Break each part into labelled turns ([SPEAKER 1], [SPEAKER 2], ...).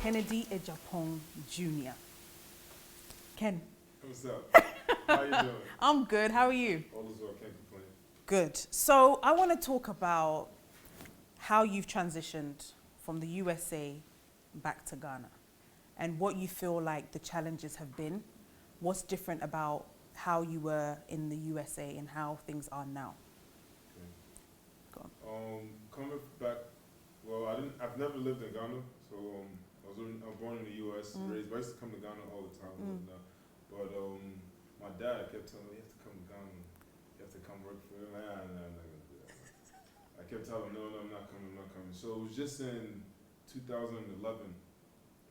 [SPEAKER 1] Kenneth Agyapong Jr. Ken.
[SPEAKER 2] What's up? How you doing?
[SPEAKER 1] I'm good. How are you?
[SPEAKER 2] All is well. Can't complain.
[SPEAKER 1] Good. So I want to talk about how you've transitioned from the USA back to Ghana and what you feel like the challenges have been. What's different about how you were in the USA and how things are now?
[SPEAKER 2] Okay.
[SPEAKER 1] Go on.
[SPEAKER 2] Coming back, well, I've never lived in Ghana, so I was born in the U.S., raised. I used to come to Ghana all the time, and whatnot. But my dad kept telling me, "You have to come to Ghana. You have to come work for him." Nah, I'm not gonna do that. I kept telling him, "No, I'm not coming. I'm not coming." So it was just in 2011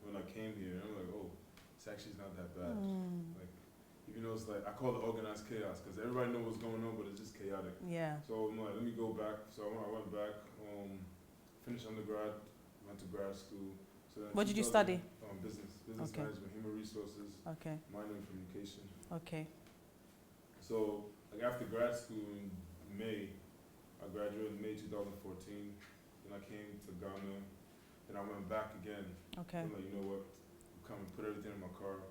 [SPEAKER 2] when I came here, and I'm like, "Oh, it's actually not that bad." Like, even though it's like I call it organized chaos because everybody knows what's going on, but it's just chaotic.
[SPEAKER 1] Yeah.
[SPEAKER 2] So I'm like, let me go back. So I went back, finished undergrad, went to grad school. So then
[SPEAKER 1] What did you study?
[SPEAKER 2] Business
[SPEAKER 1] Okay.
[SPEAKER 2] management, human resources,
[SPEAKER 1] Okay.
[SPEAKER 2] minor in communication.
[SPEAKER 1] Okay.
[SPEAKER 2] So like after grad school in May, I graduated in May 2014. Then I came to Ghana. Then I went back again.
[SPEAKER 1] Okay.
[SPEAKER 2] I'm like, you know what? Come and put everything in my car.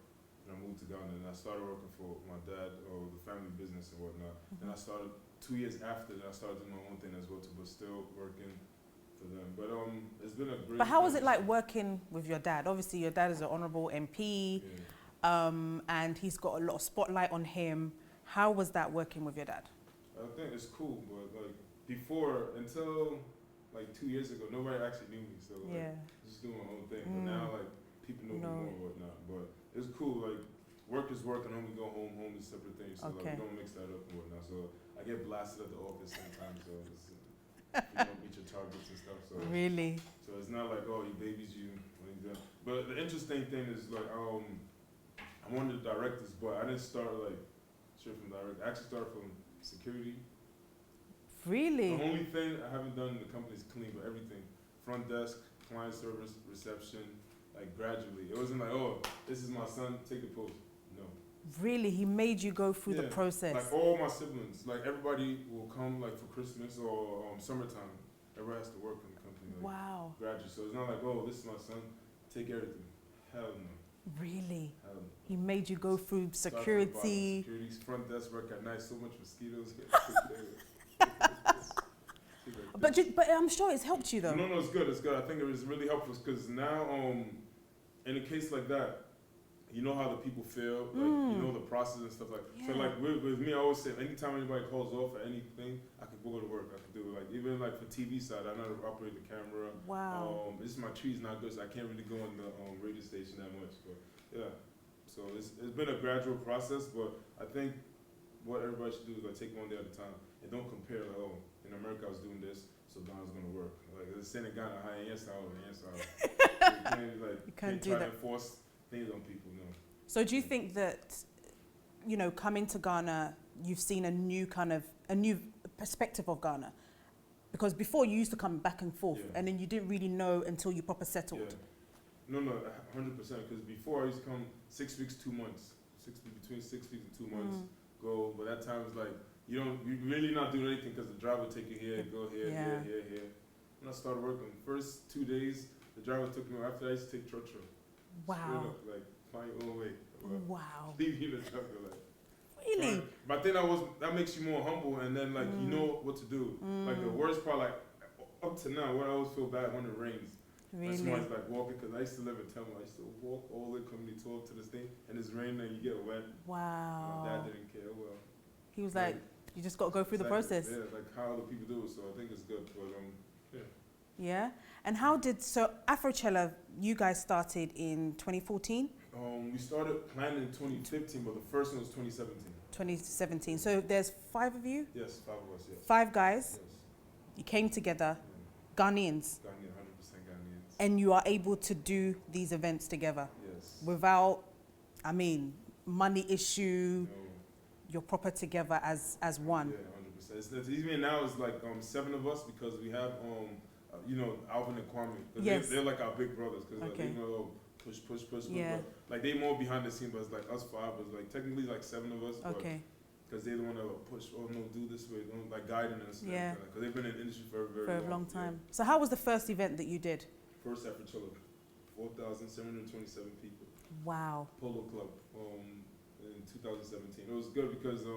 [SPEAKER 2] Then I moved to Ghana and I started working for my dad or the family business and whatnot. Then I started 2 years after that. I started doing my own thing as well, too, but still working for them. But it's been a great.
[SPEAKER 1] But how was it like working with your dad? Obviously, your dad is an honourable MP, and he's got a lot of spotlight on him. How was that working with your dad?
[SPEAKER 2] I think it's cool, but like before, until like 2 years ago, nobody actually knew me. So like, just doing my own thing. But now like people know me more and whatnot. But it's cool. Like work is work, and when we go home, home is separate things. So like we don't mix that up and whatnot. So I get blasted at the office sometimes. So it's, you don't meet your targets and stuff. So
[SPEAKER 1] really.
[SPEAKER 2] So it's not like, oh, he babies you when you're done. But the interesting thing is like I'm one of the directors, but I didn't start like straight from direct. I actually started from security.
[SPEAKER 1] Really?
[SPEAKER 2] The only thing I haven't done in the company is clean, but everything. Front desk, client service, reception, like gradually. It wasn't like, oh, this is my son, take the post. No.
[SPEAKER 1] Really? He made you go through the process?
[SPEAKER 2] Like all my siblings, like everybody will come like for Christmas or summertime. Everybody has to work in the company. Like,
[SPEAKER 1] wow.
[SPEAKER 2] Gradually. So it's not like, oh, this is my son, take everything. Hell no.
[SPEAKER 1] Really?
[SPEAKER 2] Hell no.
[SPEAKER 1] He made you go through security.
[SPEAKER 2] Security, front desk work at night, so much mosquitoes.
[SPEAKER 1] But I'm sure it's helped you though.
[SPEAKER 2] No, it's good. It's good. I think it was really helpful because now, in a case like that, you know how the people feel, like you know the process and stuff like. So like with me, I always say, anytime anybody calls off or anything, I could go to work. I could do it. Like even like for TV side, I know how to operate the camera.
[SPEAKER 1] Wow.
[SPEAKER 2] This is my tree's not good, so I can't really go on the radio station that much. But yeah, so it's been a gradual process. But I think what everybody should do is like take one day at a time and don't compare. Like, oh, in America I was doing this, so Ghana's gonna work. Like it's saying in Ghana, you can't try to enforce things on people. No.
[SPEAKER 1] So do you think that, you know, coming to Ghana, you've seen a new perspective of Ghana? Because before you used to come back and forth, and then you didn't really know until you proper settled.
[SPEAKER 2] Yeah. No, 100%. Because before I used to come 6 weeks, 2 months, between 6 weeks and 2 months. Go, but that time was like you really not doing anything because the driver will take you here, go here, here. When I started working, first 2 days, the driver took me. After that, I used to take truck.
[SPEAKER 1] Wow.
[SPEAKER 2] Straight up, like find your own way.
[SPEAKER 1] Wow.
[SPEAKER 2] Leave you in the truck, like.
[SPEAKER 1] Really?
[SPEAKER 2] But I think that makes you more humble, and then like you know what to do. Like the worst part, like up to now, where I always feel bad when it rains.
[SPEAKER 1] Really?
[SPEAKER 2] Like somebody's like walking, because I used to live in Tamil. I used to walk all the way coming 12 to this thing, and it's raining and you get wet.
[SPEAKER 1] Wow.
[SPEAKER 2] My dad didn't care. Well,
[SPEAKER 1] he was like, you just got to go through the process.
[SPEAKER 2] Yeah, like how other people do it. So I think it's good. But yeah.
[SPEAKER 1] Yeah. And how did Afrocella? You guys started in 2014.
[SPEAKER 2] We started planning in 2015, but the first one was 2017.
[SPEAKER 1] 2017. So there's 5 of you?
[SPEAKER 2] Yes, 5 of us, yes.
[SPEAKER 1] 5 guys?
[SPEAKER 2] Yes.
[SPEAKER 1] You came together, Ghanaians?
[SPEAKER 2] 100% Ghanaians.
[SPEAKER 1] And you are able to do these events together?
[SPEAKER 2] Yes.
[SPEAKER 1] Without, money issue, you're proper together as one?
[SPEAKER 2] Yeah, 100%. Even now it's like 7 of us because we have, Alvin and Kwame.
[SPEAKER 1] Yes.
[SPEAKER 2] They're like our big brothers because like, they know push.
[SPEAKER 1] Yeah.
[SPEAKER 2] But, like they more behind the scene, but it's like us 5, but like technically like 7 of us.
[SPEAKER 1] Okay.
[SPEAKER 2] Because they don't want to push, no, do this way, don't like guiding us.
[SPEAKER 1] Yeah.
[SPEAKER 2] Because they've been in the industry for a very
[SPEAKER 1] long time. So how was the first event that you did?
[SPEAKER 2] First Afrocella 4,727 people.
[SPEAKER 1] Wow.
[SPEAKER 2] Polo Club in 2017. It was good because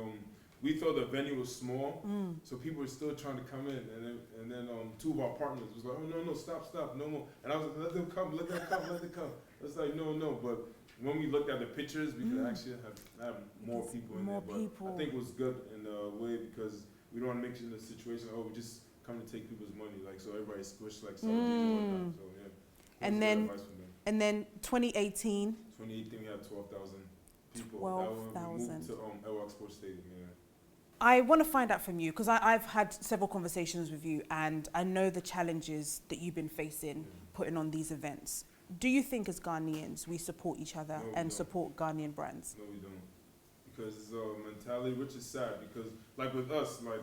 [SPEAKER 2] we thought the venue was small, so people were still trying to come in, and then two of our partners was like, oh no, stop, no more. And I was like, let them come. It's like no, but when we looked at the pictures, we could actually have more people in there. But I think it was good in a way because we don't want to make it in a situation, oh, we just come to take people's money, like so everybody squished like SARKODIE and whatnot. So yeah.
[SPEAKER 1] And then 2018.
[SPEAKER 2] 2018 we had 12,000 people.
[SPEAKER 1] 12,000.
[SPEAKER 2] We moved to El Sports Stadium. Yeah.
[SPEAKER 1] I want to find out from you because I've had several conversations with you, and I know the challenges that you've been facing putting on these events. Do you think as Ghanaians we support each other and support Ghanaian brands?
[SPEAKER 2] No, we don't. Because it's a mentality, which is sad. Because like with us, like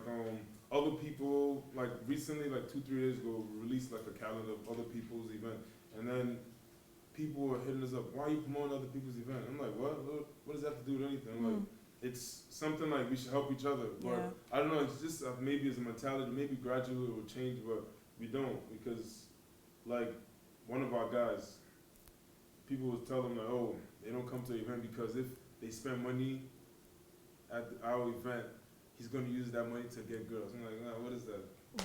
[SPEAKER 2] other people, like recently, like 2-3 years ago, released like a calendar of other people's event, and then people were hitting us up. Why are you promoting other people's event? I'm like, what? What does that have to do with anything? Like, it's something like we should help each other. But I don't know. It's just maybe it's a mentality. Maybe gradually it will change, but we don't, because like one of our guys, people would tell them like, oh, they don't come to the event because if they spend money at our event, he's going to use that money to get girls. I'm like, nah, what is that?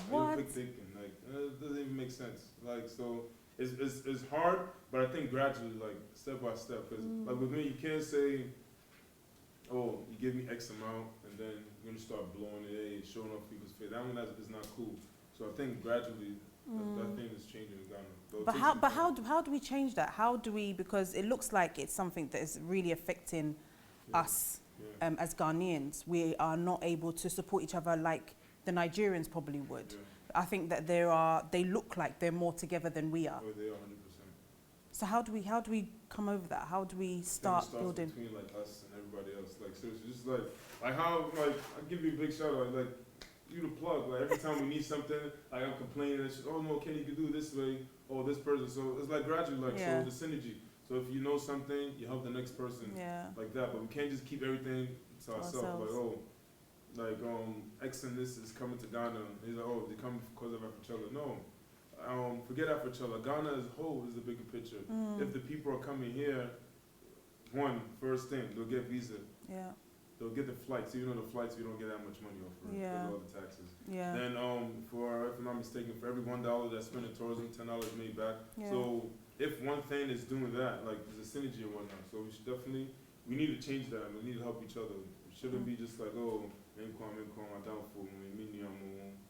[SPEAKER 1] What?
[SPEAKER 2] Quick thinking, like it doesn't even make sense. Like so, it's hard, but I think gradually, like step by step. Because like with me, you can't say, oh, you give me X amount, and then you're gonna start blowing it, showing off people's face. That one is not cool. So I think gradually that thing is changing in Ghana.
[SPEAKER 1] But how do we change that? How do we, because it looks like it's something that is really affecting us as Ghanaians. We are not able to support each other like the Nigerians probably would. I think that they look like they're more together than we are.
[SPEAKER 2] Oh, they are 100%.
[SPEAKER 1] So how do we come over that? How do we start building?
[SPEAKER 2] Between like us and everybody else. Like seriously, just like how like I give you a big shout out. Like you the plug. Like every time we need something, like I'm complaining and shit, oh no, Kenny, you can do it this way, or this person. So it's like gradually, like so the synergy. So if you know something, you help the next person like that. But we can't just keep everything to ourselves. Like oh, like X and this is coming to Ghana. He's like, oh, they come because of Afrochella. No. Forget Afrochella. Ghana as a whole is the bigger picture. If the people are coming here, first thing, they'll get visa. Yeah. They'll get the flights. Even though the flights, we don't get that much money off for because of all the taxes. Yeah. Then, if I'm not mistaken, for every $1 that's spent in tourism, $10 made back. Yeah. So if one thing is doing that, like there's a synergy and whatnot. So we should definitely, we need to change that. We need to help each other. It shouldn't be just like, oh,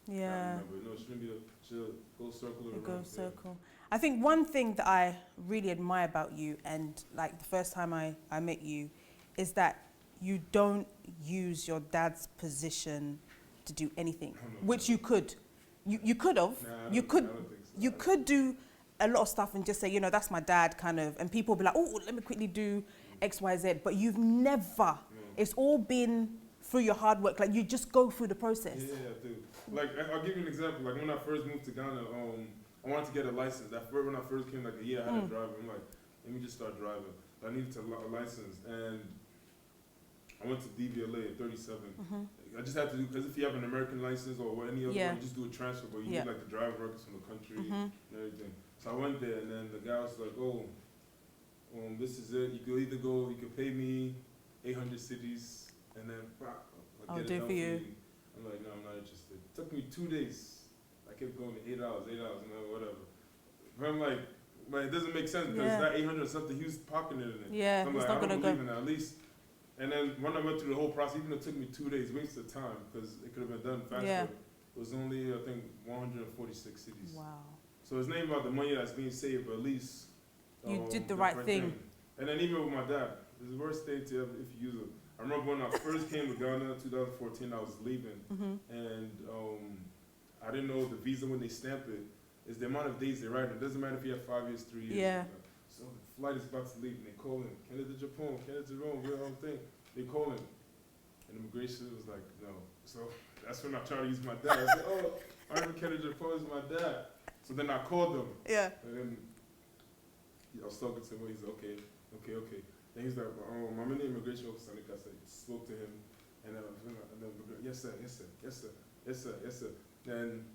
[SPEAKER 2] yeah. No, it shouldn't be. Should go circle around. Go circle.
[SPEAKER 1] I think one thing that I really admire about you, and like the first time I met you, is that you don't use your dad's position to do anything, which you could. You could have. You could do a lot of stuff and just say, you know, that's my dad, kind of, and people will be like, oh, let me quickly do X, Y, Z. But you've never. It's all been through your hard work. Like you just go through the process.
[SPEAKER 2] Yeah, I do. Like I'll give you an example. Like when I first moved to Ghana, I wanted to get a license. When I first came, like a year I had a driver. I'm like, let me just start driving. I needed a license, and I went to DVLA at 37. I just had to do, because if you have an American license or any other one, you just do a transfer, but you need like the driver records from the country and everything. So I went there, and then the guy was like, oh, this is it. You could either go, you could pay me 800 cities, and then I'll get it done for you. I'm like, no, I'm not interested. It took me 2 days. I kept going to 8 hours, whatever. But I'm like, but it doesn't make sense because that 800 or something, he was pocketing it in it. Yeah, so I'm like, I don't believe in that, at least. And then when I went through the whole process, even though it took me 2 days, waste of time, because it could have been done faster. Yeah. It was only, I think, 146 cities. Wow. So it's not even about the money that's being saved, but at least
[SPEAKER 1] you did the right thing.
[SPEAKER 2] And then even with my dad, it's the worst thing to ever, if you use it. I remember when I first came to Ghana, 2014, I was leaving, and I didn't know the visa when they stamp it is the amount of days they write it. It doesn't matter if you have 5 years, 3 years. Yeah. So the flight is about to leave, and they call him, Kenneth Agyapong, real home thing. They call him, and immigration was like, no. So that's when I tried to use my dad. I said, oh, I remember Kenneth Agyapong is my dad. So then I called him. Yeah. And then I was talking to him, he's like, okay. Then he's like, I'm in the immigration office, and I spoke to him, and then yes sir. Then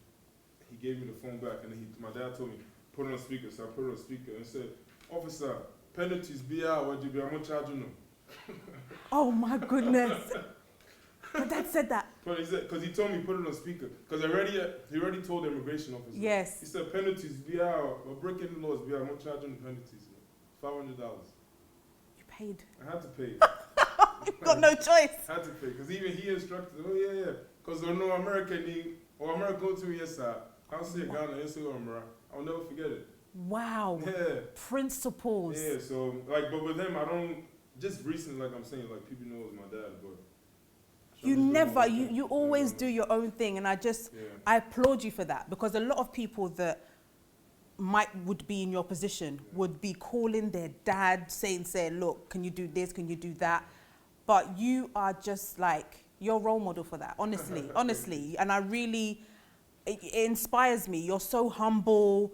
[SPEAKER 2] he gave me the phone back, and then my dad told me, put it on speaker, so I put it on speaker, and said, officer, penalties be out, what you be, I'm not charging them.
[SPEAKER 1] Oh my goodness. My dad said that.
[SPEAKER 2] Because he told me put it on speaker. Because he already told the immigration officer.
[SPEAKER 1] Yes.
[SPEAKER 2] He said penalties be out, or breaking the laws be out, I'm not charging the penalties. $500.
[SPEAKER 1] You paid.
[SPEAKER 2] I had to pay.
[SPEAKER 1] You've got no choice.
[SPEAKER 2] I had to pay. Because even he instructed, oh yeah. Because there's no American need, or America go to me, yes sir. I'll say Ghana, yes sir, America. I'll never forget it.
[SPEAKER 1] Wow.
[SPEAKER 2] Yeah.
[SPEAKER 1] Principles.
[SPEAKER 2] Yeah, so, like, but with him, I don't, just recently, like I'm saying, like, people know it's my dad, but.
[SPEAKER 1] You always do your own thing, and I applaud you for that, because a lot of people that would be in your position would be calling their dad, saying, look, can you do this, can you do that? But you are just like, you're a role model for that, honestly. And it inspires me. You're so humble.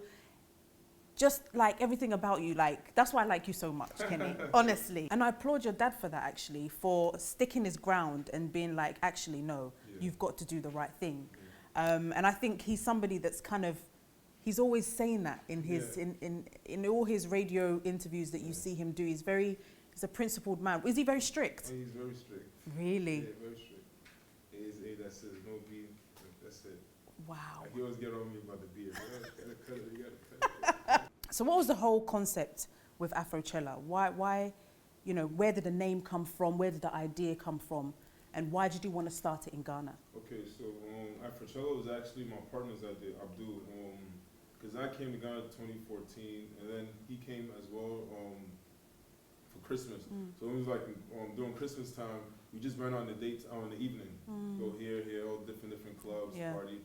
[SPEAKER 1] Just like everything about you, like, that's why I like you so much, Kenny, honestly. And I applaud your dad for that, actually, for sticking his ground and being like, actually, no, you've got to do the right thing. And I think he's somebody that's he's always saying that in his, in all his radio interviews that you see him do. He's a principled man. Is he very strict?
[SPEAKER 2] He's very strict.
[SPEAKER 1] Really?
[SPEAKER 2] Yeah, very strict. That's it, no beer, that's it.
[SPEAKER 1] Wow.
[SPEAKER 2] Like, he always get on me about the beer. You gotta cut it.
[SPEAKER 1] So what was the whole concept with Afrocella? Why, where did the name come from? Where did the idea come from? And why did you want to start it in Ghana?
[SPEAKER 2] Okay, so Afrocella was actually my partner's idea, Abdul. Because I came to Ghana in 2014, and then he came as well for Christmas. So it was like during Christmas time, we just went on the dates in the evening. Go here, all different clubs, party.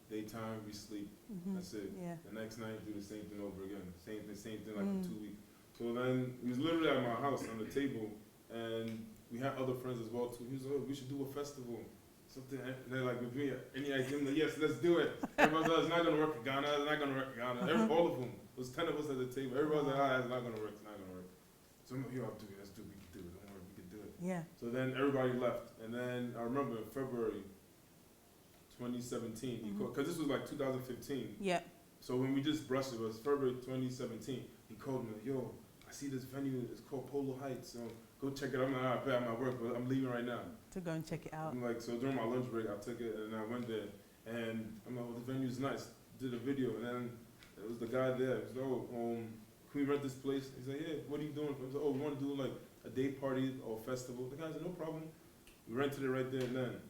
[SPEAKER 2] Daytime, we sleep. That's it. Yeah. The next night, do the same thing over again. Same thing, like for 2 weeks. So then, we was literally at my house on the table, and we had other friends as well too. He was like, we should do a festival. Something, and they're like, with me, any idea? I'm like, yes, let's do it. Everybody was like, it's not going to work in Ghana, it's not going to work in Ghana. All of them. There was 10 of us at the table. Everybody was like, it's not going to work, it's not going to work. So I'm like, yo, I'll do it, let's do it, we can do it, don't worry, we can do it.
[SPEAKER 1] Yeah. So
[SPEAKER 2] then everybody left, and then I remember in February 2017, because this was like 2015. Yeah. So when we just brushed it, was February 2017. He called me, like, yo, I see this venue, it's called Polo Heights. So go check it out. I'm like, I bet I'm at work, but I'm leaving right now.
[SPEAKER 1] To go and check it out.
[SPEAKER 2] I'm like, so during my lunch break, I took it and I went there. And I'm like, well, the venue's nice. Did a video, and then it was the guy there. He was like, oh, can we rent this place? He's like, yeah, what are you doing? I was like, oh, we want to do like a day party or festival. The guy said, no problem. We rented it right there and then.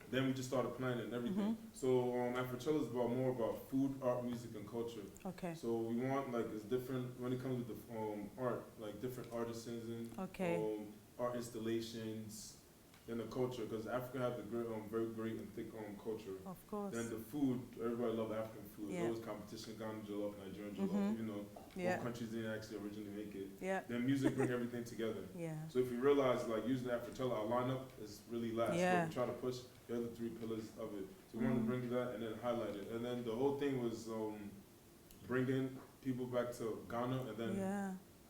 [SPEAKER 2] Then we just started planning and everything. So Afrocella is more about food, art, music, and culture. Okay. So we want, like, it's different when it comes with the art, like different artisans and art installations, and the culture, because Africa has a great, very great and thick culture. Of course. Then the food, everybody loves African food. Yeah. There's always competition, Ghana jollof, Nigerian jollof, you know. All countries didn't actually originally make it. Yeah. Then music bring everything together. Yeah. So if you realize, like, using Afrocella, our lineup is really last. Yeah. So we try to push the other 3 pillars of it. So we wanted to bring that and then highlight it. And then the whole thing was bringing people back to Ghana, and then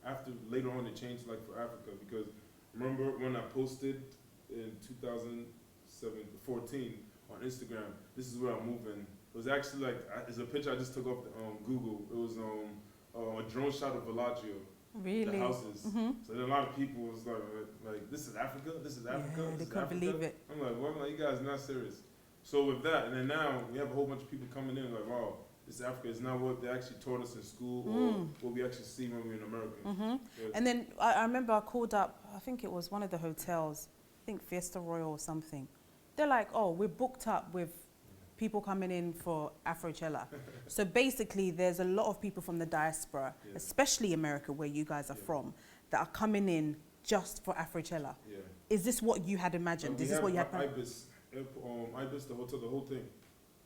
[SPEAKER 2] after, later on, it changed, like, for Africa, because remember when I posted in 2014 on Instagram, this is where I'm moving. It was actually like, it's a picture I just took off Google. It was a drone shot of Bellagio. Really? The houses. So then a lot of people was like, this is Africa? This is Africa?
[SPEAKER 1] Yeah, they couldn't believe it.
[SPEAKER 2] I'm like, well, you guys are not serious. So with that, and then now we have a whole bunch of people coming in like, wow, this is Africa. It's not what they actually taught us in school or what we actually see when we're in America. Yeah.
[SPEAKER 1] And then I remember I called up, I think it was one of the hotels, I think Fiesta Royal or something. They're like, oh, we're booked up with people coming in for Afrocella. So basically, there's a lot of people from the diaspora, especially America, where you guys are from, that are coming in just for Afrocella. Yeah. Is this what you had imagined? Is this what you had planned?
[SPEAKER 2] Ibis, the hotel, the whole thing.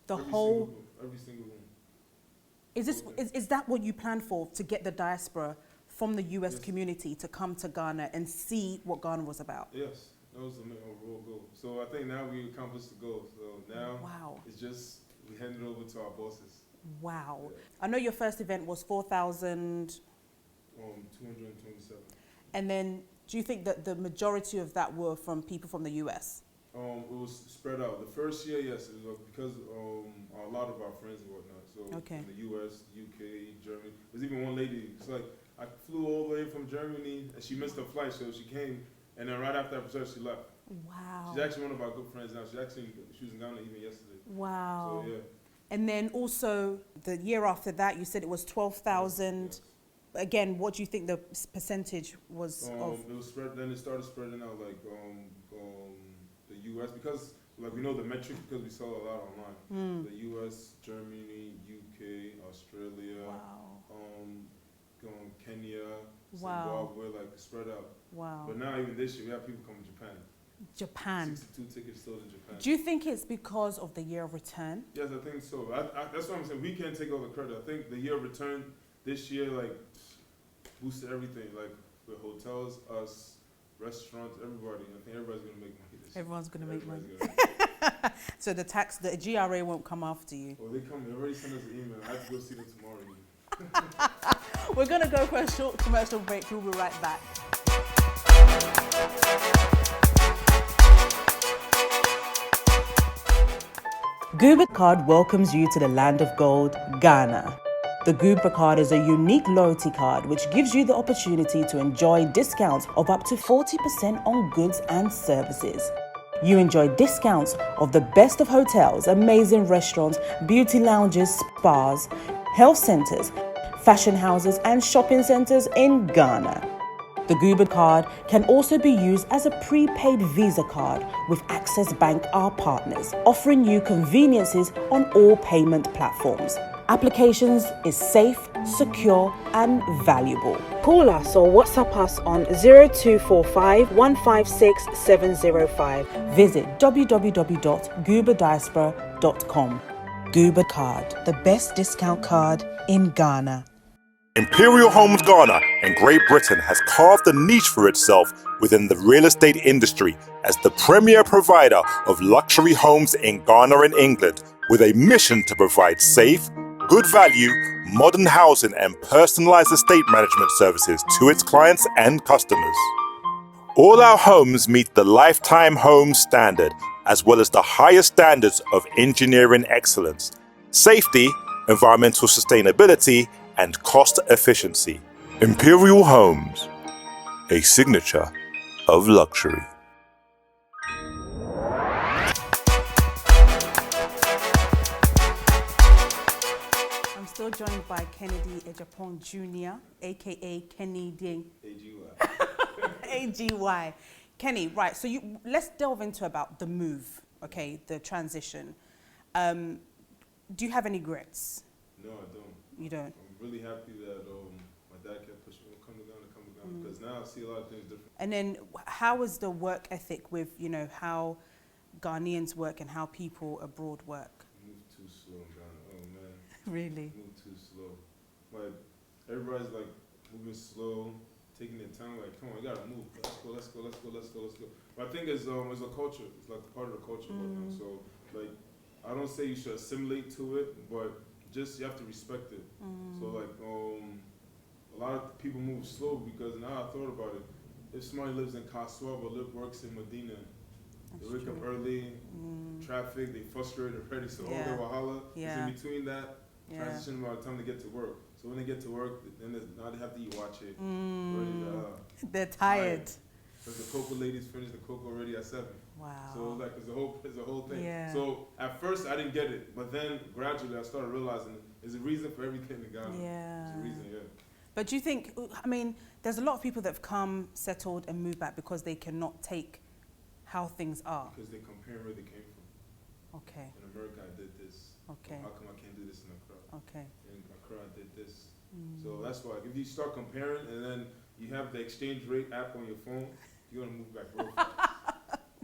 [SPEAKER 2] Every single room.
[SPEAKER 1] Is that what you planned for, to get the diaspora from the US community to come to Ghana and see what Ghana was about?
[SPEAKER 2] Yes. That was the overall goal. So I think now we accomplished the goal. So now it's just, we hand it over to our bosses.
[SPEAKER 1] Wow. Yeah. I know your first event was 4,000...
[SPEAKER 2] 227.
[SPEAKER 1] And then, do you think that the majority of that were from people from the US?
[SPEAKER 2] It was spread out. The first year, yes, it was because a lot of our friends and whatnot. So in the U.S., UK, Germany. There's even one lady. It's like I flew all the way from Germany, and she missed her flight, so she came, and then right after that, she left.
[SPEAKER 1] Wow.
[SPEAKER 2] She's actually one of our good friends now. She was in Ghana even yesterday.
[SPEAKER 1] Wow.
[SPEAKER 2] So yeah.
[SPEAKER 1] And then also the year after that, you said it was 12,000.
[SPEAKER 2] Yes.
[SPEAKER 1] Again, what do you think the percentage was of?
[SPEAKER 2] It was spread. Then it started spreading out like the U.S. because like we know the metrics because we sell a lot online. The U.S., Germany, UK, Australia, Kenya, Zimbabwe, like spread out.
[SPEAKER 1] Wow.
[SPEAKER 2] But now even this year we have people coming from Japan.
[SPEAKER 1] Japan.
[SPEAKER 2] 62 tickets sold in Japan.
[SPEAKER 1] Do you think it's because of the year of return?
[SPEAKER 2] Yes, I think so. That's what I'm saying. We can't take all the credit. I think the year of return this year like boosted everything. Like the hotels, us, restaurants, everybody. I think everybody's gonna make money this year.
[SPEAKER 1] Everyone's gonna make money. So the GRA won't come after you.
[SPEAKER 2] Oh, they come. They already sent us an email. I have to go see them tomorrow.
[SPEAKER 1] We're gonna go for a short commercial break. We'll be right back. Guba Card welcomes you to the land of gold, Ghana. The Guba Card is a unique loyalty card which gives you the opportunity to enjoy discounts of up to 40% on goods and services. You enjoy discounts of the best of hotels, amazing restaurants, beauty lounges, spas, health centers, fashion houses and shopping centers in Ghana. The Guba Card can also be used as a prepaid Visa card with Access Bank, our partners, offering you conveniences on all payment platforms. Applications is safe, secure and valuable. Call us or WhatsApp us on 0245 156 705. Visit www.gubadiaspora.com. Guba Card, the best discount card in Ghana.
[SPEAKER 3] Imperial Homes Ghana and Great Britain has carved a niche for itself within the real estate industry as the premier provider of luxury homes in Ghana and England, with a mission to provide safe, good value, modern housing and personalized estate management services to its clients and customers. All our homes meet the Lifetime Home Standard, as well as the highest standards of engineering excellence, safety, environmental sustainability, and cost efficiency. Imperial Homes, a signature of luxury.
[SPEAKER 1] I'm still joined by Kenneth Agyapong Jr., aka Kennedy AGY. Kenny, right, so let's delve into about the move, okay, the transition. Do you have any regrets?
[SPEAKER 2] No, I don't.
[SPEAKER 1] You don't?
[SPEAKER 2] I'm really happy that my dad kept pushing me, come to Ghana, because now I see a lot of things different.
[SPEAKER 1] And then how is the work ethic with, how Ghanaians work and how people abroad work?
[SPEAKER 2] Move too slow in Ghana, oh man.
[SPEAKER 1] Really?
[SPEAKER 2] Move too slow. Like, everybody's like moving slow, taking their time, like, come on, you gotta move. Let's go. But I think it's a culture. It's like part of the culture. So, like, I don't say you should assimilate to it, but just you have to respect it. So like a lot of people move slow because now I thought about it. If somebody lives in Kaswa but works in Medina, they wake up early, traffic, they frustrated already, so all their wahala is in between that transition by the time they get to work. So when they get to work, then now they have to eat wache.
[SPEAKER 1] They're tired.
[SPEAKER 2] Because the cocoa ladies finished the cocoa already at 7. Wow. So it's a whole thing. Yeah. So at first I didn't get it, but then gradually I started realizing there's a reason for everything in Ghana.
[SPEAKER 1] Yeah.
[SPEAKER 2] There's a reason,
[SPEAKER 1] But do you think, there's a lot of people that have come, settled and moved back because they cannot take how things are.
[SPEAKER 2] Because they compare where they came from.
[SPEAKER 1] Okay.
[SPEAKER 2] In America I did this.
[SPEAKER 1] Okay.
[SPEAKER 2] How come I can't do this in Accra?
[SPEAKER 1] Okay.
[SPEAKER 2] In Accra I did this. So that's why if you start comparing and then you have the exchange rate app on your phone, you're gonna move back real fast.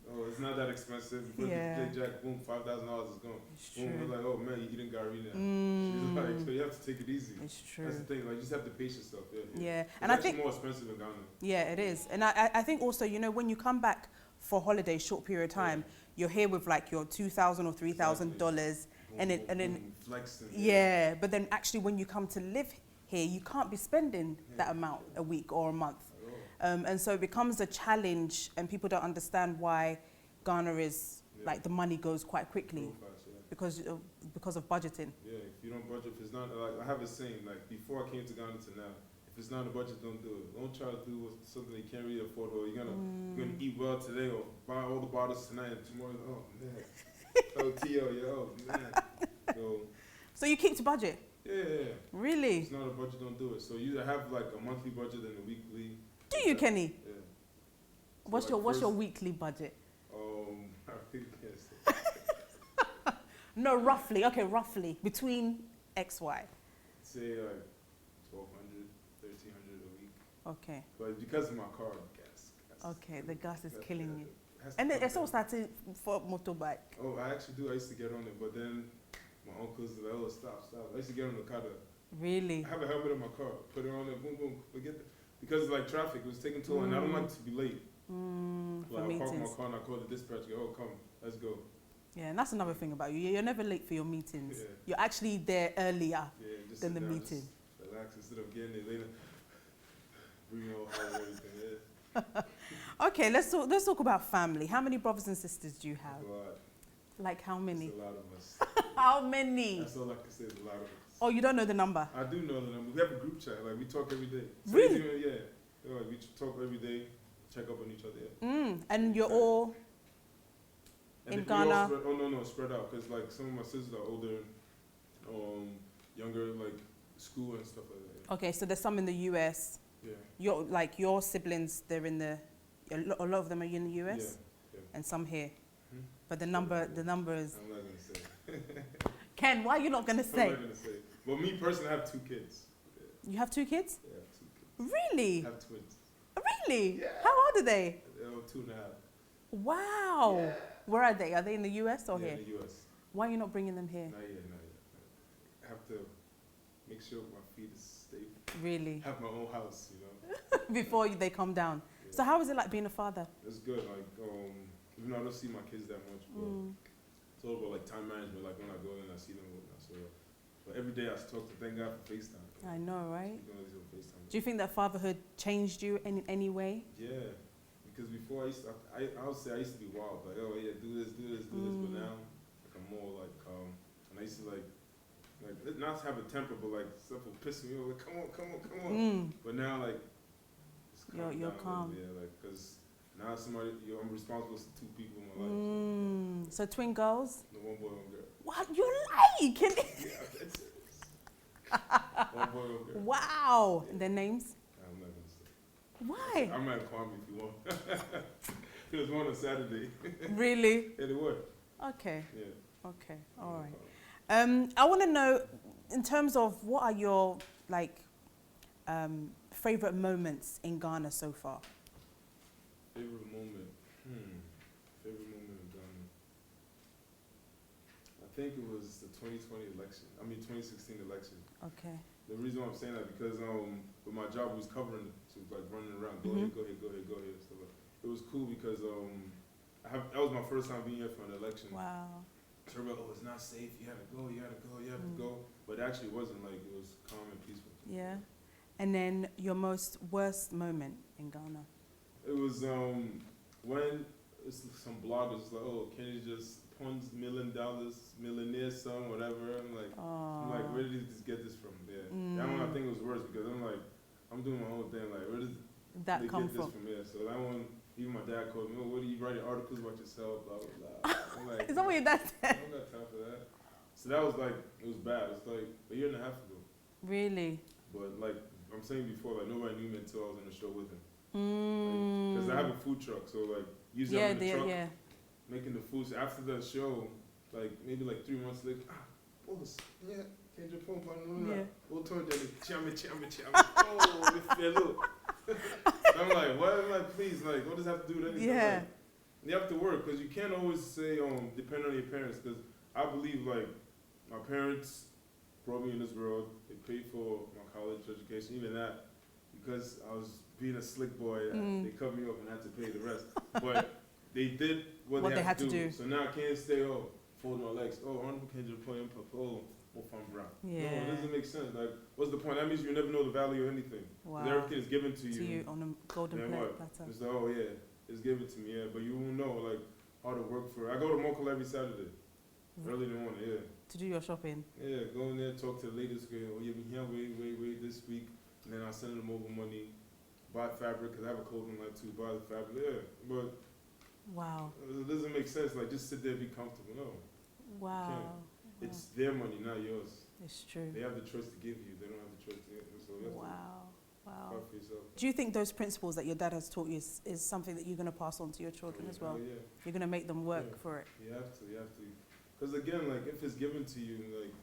[SPEAKER 2] Oh, it's not that expensive. Before you play jack, boom, $5,000 is gone. Boom, we're like, oh man, you didn't got read that. She's like, so you have to take it easy.
[SPEAKER 1] It's true.
[SPEAKER 2] That's the thing, like you just have to pace yourself.
[SPEAKER 1] Yeah.
[SPEAKER 2] It's
[SPEAKER 1] and I think
[SPEAKER 2] more expensive in Ghana.
[SPEAKER 1] Yeah, it is. And I think also, when you come back for holiday, short period of time, you're here with like your $2,000 or $3,000, and then
[SPEAKER 2] flexing.
[SPEAKER 1] Yeah, but then actually when you come to live here, you can't be spending that amount a week or a month. And so it becomes a challenge, and people don't understand why Ghana is like the money goes quite quickly
[SPEAKER 2] Real fast, yeah.
[SPEAKER 1] because of budgeting.
[SPEAKER 2] Yeah, if you don't budget, if it's not, like, I have a saying, like, before I came to Ghana to now, if it's not a budget, don't do it. Don't try to do something you can't really afford, or you're gonna eat well today, or buy all the bottles tonight, and tomorrow, oh, man. Oh, T.O., yeah, oh, man.
[SPEAKER 1] So you keep to budget?
[SPEAKER 2] Yeah.
[SPEAKER 1] Really?
[SPEAKER 2] If it's not a budget, don't do it. So you have, like, a monthly budget and a weekly.
[SPEAKER 1] Do you, Kenny?
[SPEAKER 2] Yeah.
[SPEAKER 1] So what's your weekly budget?
[SPEAKER 2] I really can't say.
[SPEAKER 1] No, roughly. Okay, roughly. Between X, Y.
[SPEAKER 2] Say like 1,200, 1,300 a week.
[SPEAKER 1] Okay.
[SPEAKER 2] But because of my car, gas.
[SPEAKER 1] Okay, the gas is killing you.
[SPEAKER 2] Has to
[SPEAKER 1] And then
[SPEAKER 2] come
[SPEAKER 1] it's all
[SPEAKER 2] back.
[SPEAKER 1] started for motorbike.
[SPEAKER 2] Oh, I actually do. I used to get on it, but then my uncles were like, oh, stop. I used to get on the car.
[SPEAKER 1] Really?
[SPEAKER 2] I have a helmet in my car. Put it on there, boom, boom. Forget it. Because like traffic, it was taking toll, and I don't like to be late.
[SPEAKER 1] For
[SPEAKER 2] I park
[SPEAKER 1] meetings.
[SPEAKER 2] my car and I call the dispatch. Go, oh, come, let's go.
[SPEAKER 1] Yeah, and that's another thing about you. You're never late for your meetings.
[SPEAKER 2] Yeah.
[SPEAKER 1] You're actually there earlier
[SPEAKER 2] Just
[SPEAKER 1] than
[SPEAKER 2] sit
[SPEAKER 1] the
[SPEAKER 2] down,
[SPEAKER 1] meeting.
[SPEAKER 2] just relax instead of getting there later. Breathing all hard and everything. Yeah.
[SPEAKER 1] Okay, let's talk about family. How many brothers and sisters do you have?
[SPEAKER 2] God,
[SPEAKER 1] Like how many?
[SPEAKER 2] it's a lot of us.
[SPEAKER 1] How many?
[SPEAKER 2] That's all I can say. Is a lot of us.
[SPEAKER 1] Oh, you don't know the number?
[SPEAKER 2] I do know the number. We have a group chat. Like we talk every day. So
[SPEAKER 1] Really?
[SPEAKER 2] even, yeah. Like, we talk every day. Check up on each other. Yeah.
[SPEAKER 1] And you're all
[SPEAKER 2] And
[SPEAKER 1] in
[SPEAKER 2] if we all
[SPEAKER 1] Ghana?
[SPEAKER 2] spread out. Because like some of my sisters are older, younger, like school and stuff like that.
[SPEAKER 1] Okay, so there's some in the US.
[SPEAKER 2] Yeah.
[SPEAKER 1] Your siblings, they're in a lot of them are in the US,
[SPEAKER 2] Yeah.
[SPEAKER 1] and some here.
[SPEAKER 2] Hmm?
[SPEAKER 1] But the number is.
[SPEAKER 2] I'm not gonna say.
[SPEAKER 1] Ken, why are you not gonna
[SPEAKER 2] I'm
[SPEAKER 1] say?
[SPEAKER 2] not gonna say. Well, me personally, I have 2 kids. Yeah.
[SPEAKER 1] You have 2 kids?
[SPEAKER 2] Yeah, I have 2 kids.
[SPEAKER 1] Really?
[SPEAKER 2] I have twins.
[SPEAKER 1] Really?
[SPEAKER 2] Yeah.
[SPEAKER 1] How old are they?
[SPEAKER 2] They're 2.5.
[SPEAKER 1] Wow.
[SPEAKER 2] Yeah.
[SPEAKER 1] Where are they? Are they in the US or
[SPEAKER 2] Yeah,
[SPEAKER 1] here?
[SPEAKER 2] in the US.
[SPEAKER 1] Why are you not bringing them here?
[SPEAKER 2] Not yet. I have to make sure my feet is stable.
[SPEAKER 1] Really?
[SPEAKER 2] Have my own house, you know.
[SPEAKER 1] Before they come down.
[SPEAKER 2] Yeah.
[SPEAKER 1] So how is it like being a father?
[SPEAKER 2] It's good. Like, even though I don't see my kids that much, but it's all about like time management. Like when I go in, I see them and whatnot. So, but every day I talk to thank God for FaceTime.
[SPEAKER 1] I know, right?
[SPEAKER 2] You know, these are FaceTime.
[SPEAKER 1] Do you think that fatherhood changed you in any way?
[SPEAKER 2] Yeah, because before I would say I used to be wild. Like, oh yeah, do this. But now, like I'm more like calm. And I used to like not have a temper, but like stuff would piss me off. Like, come on. But now like.
[SPEAKER 1] You're calm.
[SPEAKER 2] Yeah, like, because now I'm responsible for 2 people in my life.
[SPEAKER 1] So twin girls?
[SPEAKER 2] No, 1 boy, 1 girl.
[SPEAKER 1] What? You're lying!
[SPEAKER 2] Yeah, that's serious. 1 boy, 1 girl.
[SPEAKER 1] Wow. And their names?
[SPEAKER 2] I'm not going to say.
[SPEAKER 1] Why?
[SPEAKER 2] I might call me if you want. It was one on Saturday.
[SPEAKER 1] Really?
[SPEAKER 2] Yeah, they were.
[SPEAKER 1] Okay.
[SPEAKER 2] Yeah.
[SPEAKER 1] Okay. All right. I want to know, in terms of what are your, like, favorite moments in Ghana so far?
[SPEAKER 2] Favorite moment? Favorite moment in Ghana? I think it was the 2016 election.
[SPEAKER 1] Okay.
[SPEAKER 2] The reason why I'm saying that because with my job I was covering, so it was like running around, go here, stuff like that. It was cool because that was my first time being here for an election.
[SPEAKER 1] Wow.
[SPEAKER 2] So everybody, oh, it's not safe. You have to go. But actually, it wasn't. Like it was calm and peaceful.
[SPEAKER 1] Yeah. And then your most worst moment in Ghana?
[SPEAKER 2] It was when some bloggers was like, oh, can you just $1 million, millionaire son, whatever. I'm like, where did you get this from? Yeah. That one I think was worse because I'm like, I'm doing my own thing. Like, where did
[SPEAKER 1] that
[SPEAKER 2] they
[SPEAKER 1] come
[SPEAKER 2] get this from? Yeah. So that one, even my dad called me, oh, what do you write articles about yourself? Blah, blah, blah. I'm like,
[SPEAKER 1] is that what your dad said?
[SPEAKER 2] I don't got time for that. So that was like, it was bad. It's like a year and a half ago.
[SPEAKER 1] Really?
[SPEAKER 2] But like I'm saying before, like nobody knew me until I was in the show with him. Because I have a food truck, so like usually I'm in the truck making the food. So after the show, like maybe like 3 months later, boss, yeah, can't you pump on that? We'll turn that chame. Oh, this fellow. I'm like, what? I'm like, please, like, what does that have to do with anything?
[SPEAKER 1] Yeah.
[SPEAKER 2] Like, you have to work because you can't always say depend on your parents. Because I believe like my parents brought me in this world. They paid for my college education, even that, because I was being a slick boy. They cut me off and had to pay the rest. But they did what they had to do. So now I can't stay, fold my legs. Oh, honorable Kendra point, oh, I'm brown.
[SPEAKER 1] Yeah.
[SPEAKER 2] No, it doesn't make sense. Like, what's the point? That means you never know the value of anything.
[SPEAKER 1] Wow.
[SPEAKER 2] Everything is given to you.
[SPEAKER 1] On a golden platter.
[SPEAKER 2] It's like, oh yeah, it's given to me, yeah, but you won't know. Like, hard to work for. I go to Mokola every Saturday, early in the morning. Yeah.
[SPEAKER 1] To do your shopping.
[SPEAKER 2] Yeah, go in there, talk to the ladies. Go, oh, you've been here, wait this week, and then I send them over money, buy fabric because I have a clothing line too. Buy the fabric. Yeah, but
[SPEAKER 1] Wow.
[SPEAKER 2] it doesn't make sense. Like just sit there, and be comfortable. No,
[SPEAKER 1] Wow.
[SPEAKER 2] it's their money, not yours.
[SPEAKER 1] It's true.
[SPEAKER 2] They have the choice to give you. They don't have the choice to give you. So you have to
[SPEAKER 1] Wow. Wow.
[SPEAKER 2] fight for yourself.
[SPEAKER 1] Do you think those principles that your dad has taught you is something that you're going to pass on to your children as well?
[SPEAKER 2] Oh, yeah.
[SPEAKER 1] You're going to make them work
[SPEAKER 2] Yeah.
[SPEAKER 1] for it?
[SPEAKER 2] You have to. Because again, like if it's given to you, like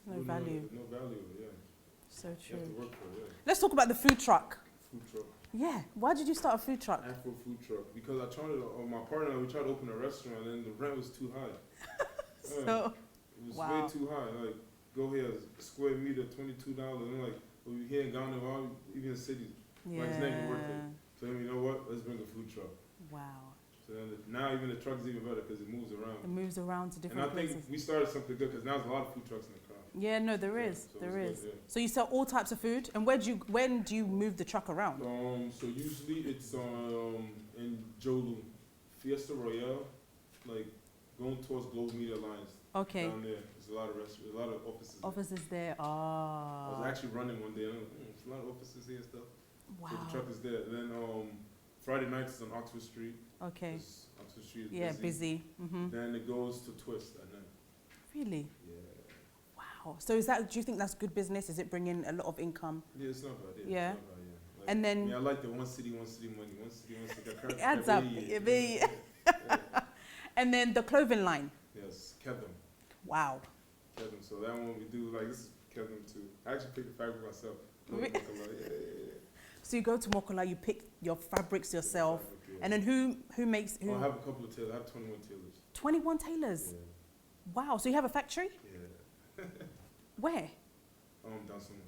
[SPEAKER 1] No value.
[SPEAKER 2] No value. Yeah.
[SPEAKER 1] So
[SPEAKER 2] You
[SPEAKER 1] true.
[SPEAKER 2] have to work for it. Yeah.
[SPEAKER 1] Let's talk about the food truck.
[SPEAKER 2] Food truck.
[SPEAKER 1] Yeah. Why did you start a food truck?
[SPEAKER 2] Afro food truck because I tried to. My partner and we tried to open a restaurant and the rent was too high.
[SPEAKER 1] So,
[SPEAKER 2] It was
[SPEAKER 1] wow.
[SPEAKER 2] way too high. Like go here, a square meter, $22. And I'm like, well, we here in Ghana, even in cities.
[SPEAKER 1] yeah.
[SPEAKER 2] Like, it's not even worth it. So then, you know what? Let's bring a food truck.
[SPEAKER 1] Wow.
[SPEAKER 2] So then now even the truck is even better because it moves around.
[SPEAKER 1] It moves around to
[SPEAKER 2] And
[SPEAKER 1] different
[SPEAKER 2] I think
[SPEAKER 1] places.
[SPEAKER 2] we started something good because now there's a lot of food trucks in the crowd.
[SPEAKER 1] Yeah, no, there
[SPEAKER 2] Yeah,
[SPEAKER 1] is.
[SPEAKER 2] so
[SPEAKER 1] There
[SPEAKER 2] it's
[SPEAKER 1] is.
[SPEAKER 2] good, yeah.
[SPEAKER 1] So you sell all types of food? And when do you move the truck around?
[SPEAKER 2] So usually it's in Jolu, Fiesta Royale, like going towards Globe Media Lines.
[SPEAKER 1] Okay.
[SPEAKER 2] Down there, there's a lot of restaurants, a lot of offices.
[SPEAKER 1] Offices there.
[SPEAKER 2] I was
[SPEAKER 1] Ah.
[SPEAKER 2] actually running one day. And I'm like, there's a lot of offices here and stuff.
[SPEAKER 1] Wow.
[SPEAKER 2] So the truck is there. And then Friday nights is on Oxford Street.
[SPEAKER 1] Okay.
[SPEAKER 2] 'Cause Oxford Street is
[SPEAKER 1] Yeah,
[SPEAKER 2] busy.
[SPEAKER 1] busy. Mm-hmm.
[SPEAKER 2] Then it goes to Twist at night.
[SPEAKER 1] Really?
[SPEAKER 2] Yeah.
[SPEAKER 1] Wow. So do you think that's good business? Is it bringing a lot of income?
[SPEAKER 2] Yeah, it's not bad.
[SPEAKER 1] Yeah.
[SPEAKER 2] It's not bad, yeah. Like,
[SPEAKER 1] And then-
[SPEAKER 2] I like the one city money. One city.
[SPEAKER 1] It adds up. And then the clothing line.
[SPEAKER 2] Yes, Kevin.
[SPEAKER 1] Wow.
[SPEAKER 2] Kevin. So that one we do like this is Kevin too. I actually picked the fabric myself.
[SPEAKER 1] So you go to Mokola, you pick your fabrics yourself,
[SPEAKER 2] Yeah.
[SPEAKER 1] and then who makes
[SPEAKER 2] I have a couple of tailors. I have 21 tailors.
[SPEAKER 1] 21 tailors.
[SPEAKER 2] Yeah.
[SPEAKER 1] Wow. So you have a factory?
[SPEAKER 2] Yeah.
[SPEAKER 1] Where?
[SPEAKER 2] Down somewhere.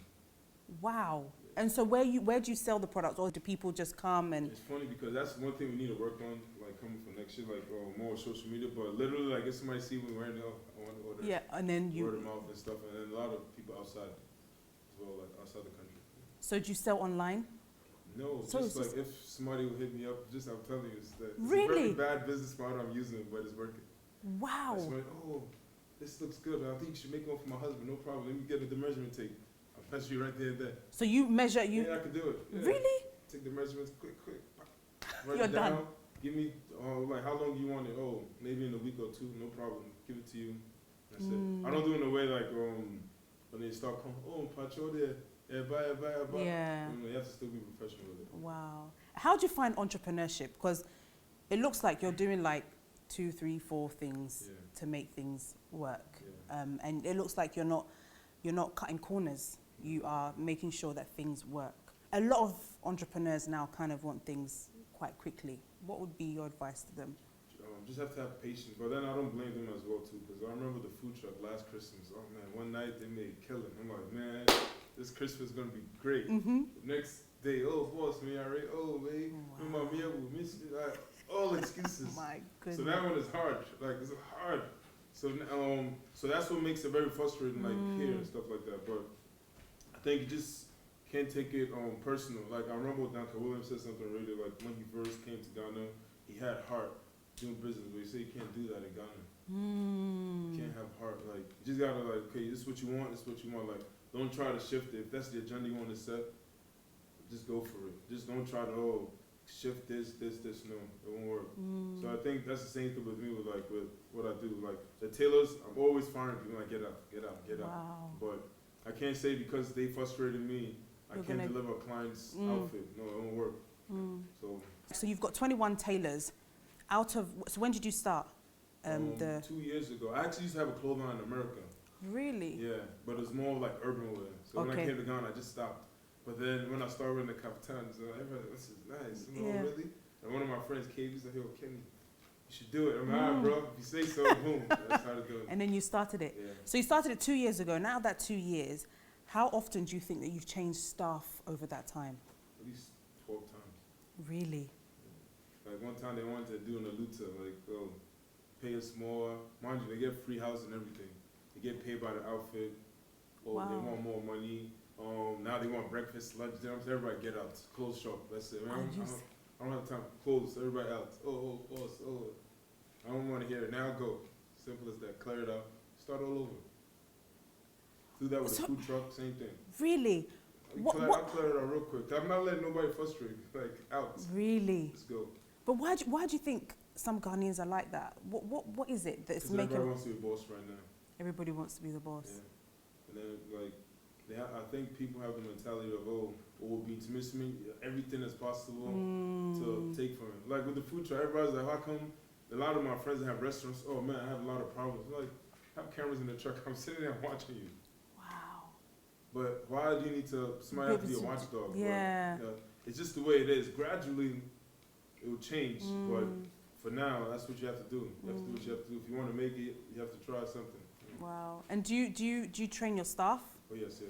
[SPEAKER 1] Wow. And so where do you sell the products, or do people just come and?
[SPEAKER 2] It's funny because that's one thing we need to work on, like coming for next year, like more social media. But literally, like if somebody see me wearing it, I want to order.
[SPEAKER 1] Yeah, and then
[SPEAKER 2] Word of
[SPEAKER 1] you.
[SPEAKER 2] mouth and stuff, and then a lot of people outside as well, like outside the country.
[SPEAKER 1] So do you sell online?
[SPEAKER 2] No,
[SPEAKER 1] So
[SPEAKER 2] just
[SPEAKER 1] it's
[SPEAKER 2] like if somebody will hit me up, just I'm telling you, it's a
[SPEAKER 1] Really?
[SPEAKER 2] very bad business model I'm using, but it's working.
[SPEAKER 1] Wow.
[SPEAKER 2] It's like, oh, this looks good. I think you should make one for my husband. No problem. Let me get the measurement tape. I'll pencil you right there and there.
[SPEAKER 1] So you measure you.
[SPEAKER 2] Yeah, I can do it. Yeah.
[SPEAKER 1] Really?
[SPEAKER 2] Take the measurements quick. Write
[SPEAKER 1] You're
[SPEAKER 2] it down.
[SPEAKER 1] done.
[SPEAKER 2] Give me, like, how long do you want it? Oh, maybe in a week or two. No problem. Give it to you. That's it. I don't do it in a way like when they start calling, oh, Pacho there. Yeah, buy.
[SPEAKER 1] Yeah.
[SPEAKER 2] You have to still be professional with it.
[SPEAKER 1] Wow. How do you find entrepreneurship? Because it looks like you're doing like 2, 3, 4 things
[SPEAKER 2] Yeah.
[SPEAKER 1] to make things work.
[SPEAKER 2] Yeah.
[SPEAKER 1] And it looks like you're not cutting corners. You are making sure that things work. A lot of entrepreneurs now kind of want things quite quickly. What would be your advice to them?
[SPEAKER 2] Just have to have patience, but then I don't blame them as well too, because I remember the food truck last Christmas. Oh man, one night they made a killing. I'm like, man, this Christmas is gonna be great.
[SPEAKER 1] Mm-hmm.
[SPEAKER 2] Next day, oh boss, me already, oh man,
[SPEAKER 1] Wow.
[SPEAKER 2] we miss you, like all excuses.
[SPEAKER 1] My goodness.
[SPEAKER 2] So that one is hard, like it's hard. So so that's what makes it very frustrating, like here and stuff like that. But I think you just can't take it personal. Like I remember Dr. Williams said something on radio, like when he first came to Ghana, he had heart doing business, but you say you can't do that in Ghana. You can't have heart. Like you just gotta like, okay, this is what you want. This is what you want. Like don't try to shift it. If that's the agenda you want to set, just go for it. Just don't try to shift this. No, it won't work. So I think that's the same thing with me with what I do. Like the tailors, I'm always firing people like get out.
[SPEAKER 1] Wow.
[SPEAKER 2] But I can't say because they frustrated me, I
[SPEAKER 1] You're
[SPEAKER 2] can't
[SPEAKER 1] gonna-
[SPEAKER 2] deliver a client's outfit. No, it won't work.
[SPEAKER 1] So you've got 21 tailors. So when did you start?
[SPEAKER 2] 2 years ago, I actually used to have a clothing line in America.
[SPEAKER 1] Really?
[SPEAKER 2] Yeah, but it was more like urban wear. So when I
[SPEAKER 1] Okay.
[SPEAKER 2] came to Ghana, I just stopped. But then when I started in the Capitans, everybody, this is nice. I'm like,
[SPEAKER 1] Yeah.
[SPEAKER 2] oh, really? And one of my friends, KB, said, yo, Kenny, you should do it. I'm like, all right, bro. If you say so, boom. I started doing it.
[SPEAKER 1] And then you started it.
[SPEAKER 2] Yeah.
[SPEAKER 1] So you started it 2 years ago. Now that 2 years, how often do you think that you've changed staff over that time?
[SPEAKER 2] At least 12 times.
[SPEAKER 1] Really?
[SPEAKER 2] Like one time they wanted to do an Aluta, like, oh, pay us more. Mind you, they get free house and everything. They get paid by the outfit. Or they
[SPEAKER 1] Wow.
[SPEAKER 2] want more money. Now they want breakfast, lunch, dinner. Everybody get out. Close shop. That's it. Man, I don't have time. Close. Everybody out. Oh, boss. Oh. I want to hear it now. Go. Simple as that. Clear it out. Start all over. Do that with a food truck. Same thing.
[SPEAKER 1] Really?
[SPEAKER 2] I'll clear it out real quick. I'm not letting nobody frustrate. Like out.
[SPEAKER 1] Really?
[SPEAKER 2] Let's go.
[SPEAKER 1] But why do you think some Ghanaians are like that? What is it that's making?
[SPEAKER 2] Everybody wants to be a boss right now.
[SPEAKER 1] Everybody wants to be the boss.
[SPEAKER 2] Yeah. And then like. I think people have the mentality of, be to miss me, everything that's possible to take from it. Like with the food truck, everybody's like, how come a lot of my friends that have restaurants, oh man, I have a lot of problems. Like, I have cameras in the truck, I'm sitting there watching you.
[SPEAKER 1] Wow.
[SPEAKER 2] But why do you need somebody have to be a watchdog?
[SPEAKER 1] Yeah.
[SPEAKER 2] It's just the way it is. Gradually, it will change, but for now, that's what you have to do. You have to do what you have to do. If you want to make it, you have to try something.
[SPEAKER 1] Wow. And do you train your staff?
[SPEAKER 2] Oh yes.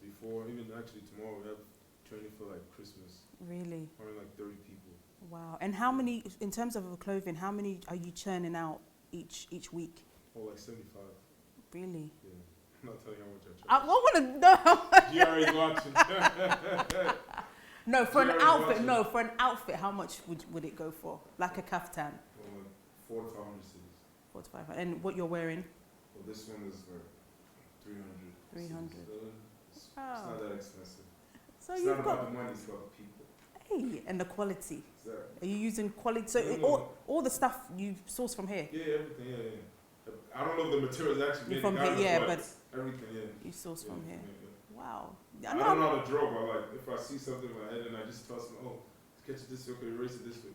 [SPEAKER 2] Before, even actually tomorrow, we have training for like Christmas.
[SPEAKER 1] Really?
[SPEAKER 2] Only like 30 people.
[SPEAKER 1] Wow. And how many, in terms of clothing, how many are you churning out each week?
[SPEAKER 2] Oh, like 75.
[SPEAKER 1] Really?
[SPEAKER 2] Yeah. I'm not telling you how much I charge.
[SPEAKER 1] I want to know.
[SPEAKER 2] GRA's watching.
[SPEAKER 1] No, for an outfit. No, for an outfit, how much would it go for? Like a kaftan?
[SPEAKER 2] Oh, like 4 to 500 cities.
[SPEAKER 1] 4 to 500. And what you're wearing?
[SPEAKER 2] Well, this one is like 300.
[SPEAKER 1] 300.
[SPEAKER 2] It's not that expensive.
[SPEAKER 1] So
[SPEAKER 2] it's
[SPEAKER 1] you've
[SPEAKER 2] not
[SPEAKER 1] got
[SPEAKER 2] about the money, it's about the people.
[SPEAKER 1] Hey, and the quality.
[SPEAKER 2] Exactly.
[SPEAKER 1] Are you using quality? So all the stuff you source from here?
[SPEAKER 2] Yeah, everything, yeah. I don't know if the materials actually made
[SPEAKER 1] from
[SPEAKER 2] it
[SPEAKER 1] here,
[SPEAKER 2] but
[SPEAKER 1] everything,
[SPEAKER 2] yeah.
[SPEAKER 1] You source from here.
[SPEAKER 2] Yeah.
[SPEAKER 1] Wow.
[SPEAKER 2] I don't know how to draw, but like if I see something in my head and I just toss them, catch it this way, erase it this way.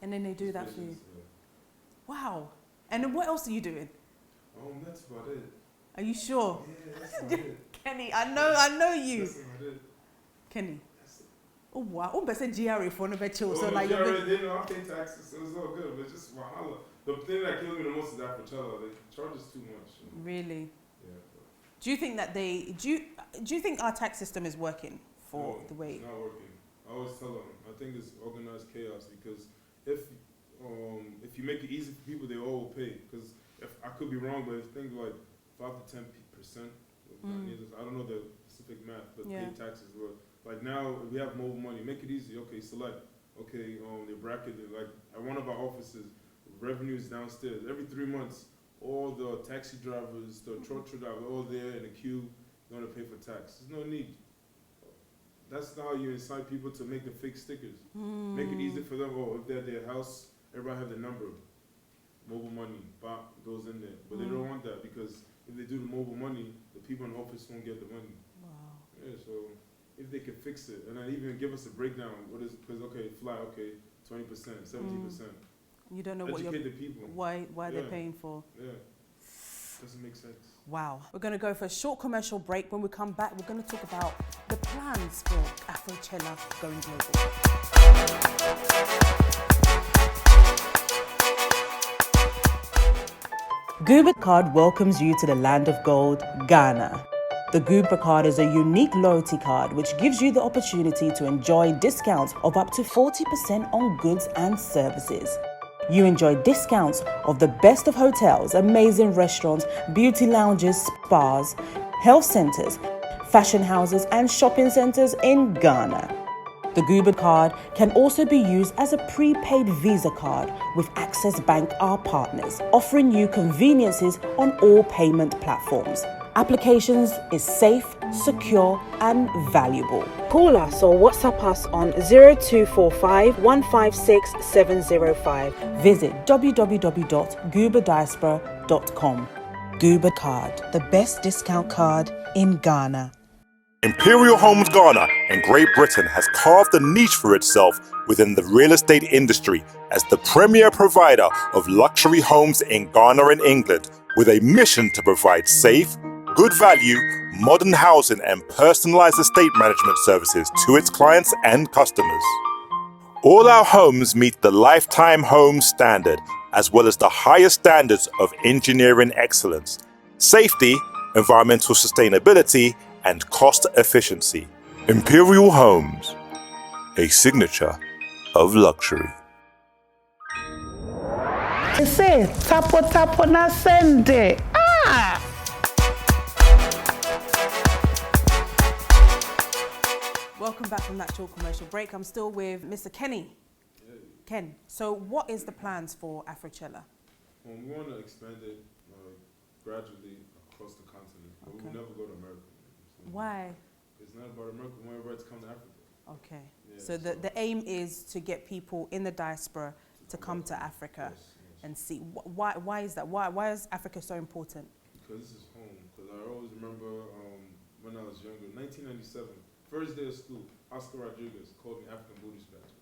[SPEAKER 1] And then they do that for you.
[SPEAKER 2] Yeah.
[SPEAKER 1] Wow. And then what else are you doing?
[SPEAKER 2] That's about it.
[SPEAKER 1] Are you sure?
[SPEAKER 2] Yeah, that's about it.
[SPEAKER 1] Kenny, I know you.
[SPEAKER 2] That's about it.
[SPEAKER 1] Kenny. Oh wow. Oh, but said GRA for no better. So
[SPEAKER 2] like
[SPEAKER 1] you're
[SPEAKER 2] GRA, they know I pay taxes, so it's all good. But it's just wahala. The thing that kills me the most is Afrochella. They charge us too much.
[SPEAKER 1] Really?
[SPEAKER 2] Yeah.
[SPEAKER 1] Do you think that do you think our tax system is working for the way?
[SPEAKER 2] It's not working. I always tell them. I think it's organized chaos because if you make it easy for people, they all will pay. Because if I could be wrong, but if think like 5 to 10%. I don't know the specific math, but pay taxes. Like now, we have mobile money. Make it easy. Okay, select. Okay, they bracket it. Like at one of our offices, revenue is downstairs. Every 3 months, all the taxi drivers, the truck drivers, all there in a queue, going to pay for tax. There's no need. That's not how you incite people to make the fake stickers. Make it easy for them. If they're at their house, everybody have the number. Mobile money, goes in there. But they don't want that because if they do the mobile money, the people in the office won't get the money.
[SPEAKER 1] Wow.
[SPEAKER 2] Yeah, so if they could fix it, and then even give us a breakdown, because fly, 20%, 17%.
[SPEAKER 1] You don't know
[SPEAKER 2] Educate the people.
[SPEAKER 1] why they're paying for.
[SPEAKER 2] Yeah, doesn't make sense.
[SPEAKER 1] Wow. We're going to go for a short commercial break. When we come back, we're going to talk about the plans for Afrochella going global. Guba Card welcomes you to the land of gold, Ghana. The Guba Card is a unique loyalty card which gives you the opportunity to enjoy discounts of up to 40% on goods and services. You enjoy discounts of the best of hotels, amazing restaurants, beauty lounges, spas, health centers, fashion houses and shopping centers in Ghana. The Guba card can also be used as a prepaid Visa card with Access Bank, our partners, offering you conveniences on all payment platforms. Applications is safe, secure and valuable. Call us or WhatsApp us on 0245 156 705. Visit www.gubadiaspora.com. Guba Card, the best discount card in Ghana.
[SPEAKER 3] Imperial Homes Ghana and Great Britain has carved a niche for itself within the real estate industry as the premier provider of luxury homes in Ghana and England, with a mission to provide safe, good value, modern housing and personalized estate management services to its clients and customers. All our homes meet the Lifetime Homes Standard, as well as the highest standards of engineering excellence, safety, environmental sustainability, and cost efficiency. Imperial Homes, a signature of luxury.
[SPEAKER 4] Say, tapo na sende.
[SPEAKER 1] Welcome back from that short commercial break. I'm still with Mr. Kenny. Ken, so what is the plans for Afrochella?
[SPEAKER 2] We want to expand it gradually across the continent, but we will never go to America. So
[SPEAKER 1] Why?
[SPEAKER 2] it's not about America. We want everybody to come to Africa.
[SPEAKER 1] Okay.
[SPEAKER 2] Yeah,
[SPEAKER 1] So the aim is to get people in the diaspora to come to Africa
[SPEAKER 2] Yes.
[SPEAKER 1] and see. Why is that? Why is Africa so important?
[SPEAKER 2] Because this is home. Because I always remember when I was younger, 1997, first day of school, Oscar Rodriguez called me African booty scratcher.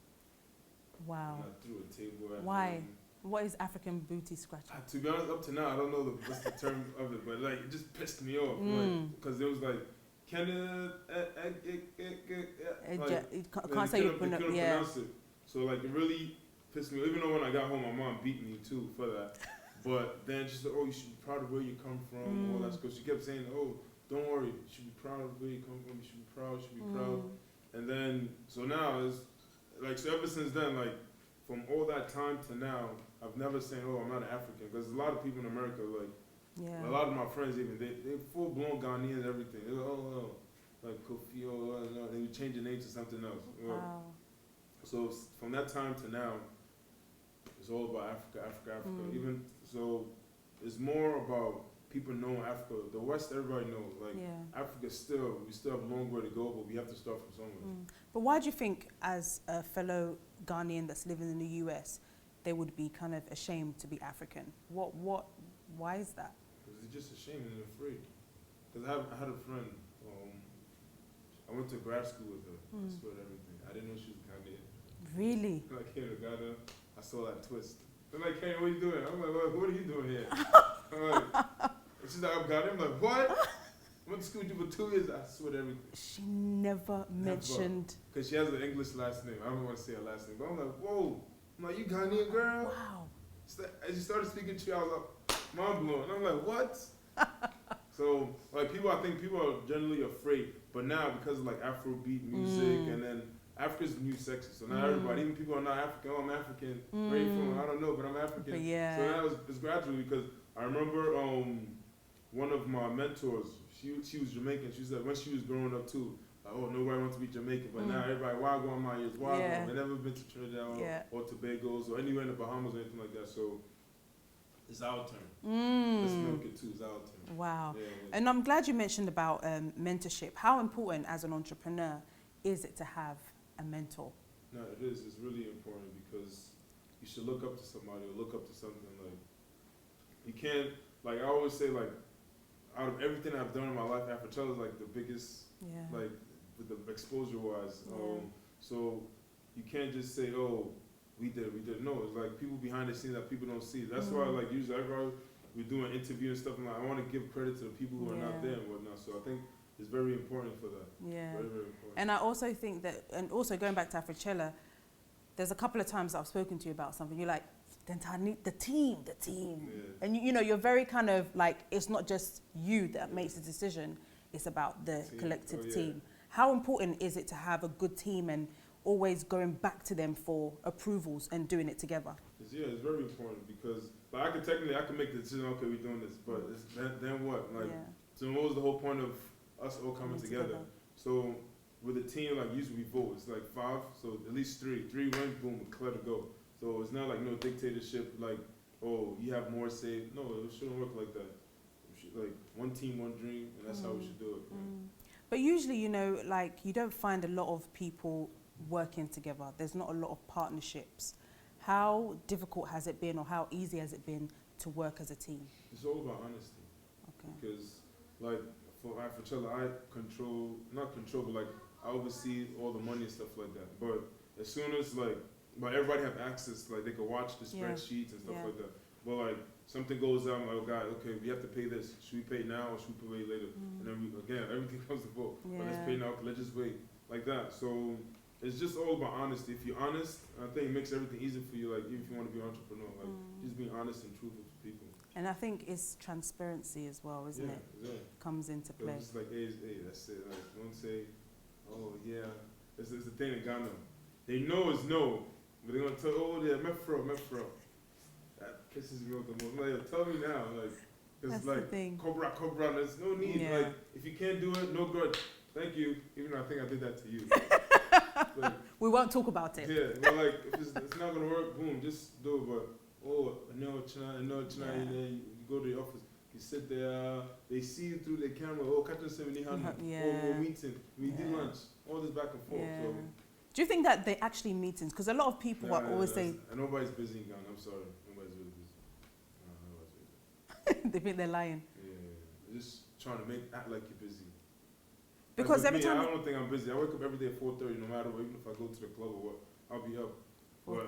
[SPEAKER 1] Wow.
[SPEAKER 2] And I threw a table at
[SPEAKER 1] Why?
[SPEAKER 2] him.
[SPEAKER 1] What is African booty scratching?
[SPEAKER 2] To be honest, up to now, I don't know what's the term of it, but like it just pissed me off. Because it was like, Kenneth
[SPEAKER 1] Can't say you
[SPEAKER 2] pronounce it. So like it really pissed me off. Even though when I got home, my mom beat me too for that. But then she said, oh, you should be proud of where you come from, all that stuff. She kept saying, oh, don't worry, you should be proud of where you come from, you should be proud, you should be proud. And then, so now, it's like, so ever since then, like, from all that time to now, I've never said, oh, I'm not an African. Because a lot of people in America, like, a lot of my friends even, they're full-blown Ghanaians and everything. They're like Kofi, they would change the name to something else.
[SPEAKER 1] Wow.
[SPEAKER 2] So from that time to now, it's all about Africa. Even so, it's more about people knowing Africa. The West, everybody knows. Like Africa, we still have a long way to go, but we have to start from somewhere.
[SPEAKER 1] But why do you think, as a fellow Ghanaian that's living in the US, they would be kind of ashamed to be African? Why is that?
[SPEAKER 2] Because they're just ashamed and afraid. Because I had a friend. I went to grad school with her. I swear everything. I didn't know she was Ghanaian.
[SPEAKER 1] Really?
[SPEAKER 2] Like here in Ghana, I saw that twist. I'm like, hey, what are you doing? I'm like, what are you doing here? I'm like, she's like, I'm Ghanaian. I'm like, what? I went to school with you for 2 years. I swear everything.
[SPEAKER 1] She never mentioned.
[SPEAKER 2] Because she has an English last name. I don't want to say her last name. But I'm like, whoa. I'm like, you Ghanaian girl?
[SPEAKER 1] Wow.
[SPEAKER 2] As she started speaking to you, I was like, mind blown. And I'm like, what? So, like, I think people are generally afraid. But now, because of like Afrobeat music, and then Africa's the new sexy. So now everybody, even people are not African. Oh, I'm African. Where are you from? I don't know, but I'm African.
[SPEAKER 1] But yeah.
[SPEAKER 2] So now it's gradually, because I remember one of my mentors, she was Jamaican. She said when she was growing up too, like, oh, nobody wants to be Jamaican. But now everybody, wild going my ears, wild going. They never been to Trinidad or Tobago or anywhere in the Bahamas or anything like that. So it's our turn. Let's milk it too. It's our turn.
[SPEAKER 1] Wow. And I'm glad you mentioned about mentorship. How important as an entrepreneur is it to have a mentor?
[SPEAKER 2] No, it is. It's really important because you should look up to somebody or look up to something. Like, you can't, like I always say, like, out of everything I've done in my life, Africella is like the biggest, like, with the exposure-wise. So you can't just say, oh, we did it. No, it's like people behind the scenes that people don't see. That's why, like, usually everybody, we're doing interviews and stuff, and like, I want to give credit to the people who are not there and whatnot. So I think it's very important for that. Yeah. Very, very important.
[SPEAKER 1] And I also think that, and also going back to Africella, there's a couple of times that I've spoken to you about something. You're like, Dentaa, I need the team. Yeah. And you know, you're very kind of like, it's not just you that makes the decision, it's about the collective team. How important is it to have a good team and always going back to them for approvals and doing it together?
[SPEAKER 2] It's very important because, like, I can make the decision, okay, we're doing this, but then what? Like, so what was the whole point of us all coming together? So with a team, like, usually we vote. It's like 5, so at least 3. 3 win, boom, clear to go. So it's not like no dictatorship, like, oh, you have more say. No, it shouldn't work like that. Like, one team, one dream, and that's how we should do it.
[SPEAKER 1] But usually, you know, like, you don't find a lot of people working together. There's not a lot of partnerships. How difficult has it been, or how easy has it been to work as a team?
[SPEAKER 2] It's all about honesty. Okay. Because, like, for Africella, but like, I oversee all the money and stuff like that. But as soon as, like, but everybody have access, like, they can watch the spreadsheets and stuff like that. But, like, something goes down, like, oh, God, okay, we have to pay this. Should we pay now or should we pay later? And then, again, everything comes to vote. But let's pay now, let's just wait. Like that. So it's just all about honesty. If you're honest, I think it makes everything easier for you, like, even if you want to be an entrepreneur. Like, just being honest and truthful to people.
[SPEAKER 1] And I think it's transparency as well, isn't it? Yeah. Comes into play.
[SPEAKER 2] It's like, hey, that's it. Like, don't say, oh, yeah. It's the thing in Ghana. They know it's no, but they're going to tell, oh, yeah, Mefro. That pisses me off the most. Like, tell me now. Like, it's like, Cobra, there's no need. Like, if you can't do it, no good. Thank you. Even though I think I did that to you. Like,
[SPEAKER 1] we won't talk about it.
[SPEAKER 2] Yeah, but like, if it's not going to work, boom, just do it. But oh, no, China, you go to the office, you sit there, they see you through the camera, oh, Captain 700, oh, meeting, we did lunch, all this back and forth.
[SPEAKER 1] Yeah.
[SPEAKER 2] So.
[SPEAKER 1] Do you think that they actually meetings? Because a lot of people are always saying...
[SPEAKER 2] And nobody's busy in Ghana, I'm sorry, nobody's really busy. Nobody's busy.
[SPEAKER 1] They think they're lying.
[SPEAKER 2] Yeah, they're just trying to act like you're busy.
[SPEAKER 1] Because
[SPEAKER 2] like
[SPEAKER 1] every time...
[SPEAKER 2] I don't think I'm busy. I wake up every day at 4:30, no matter what, even if I go to the club or what, I'll be up. But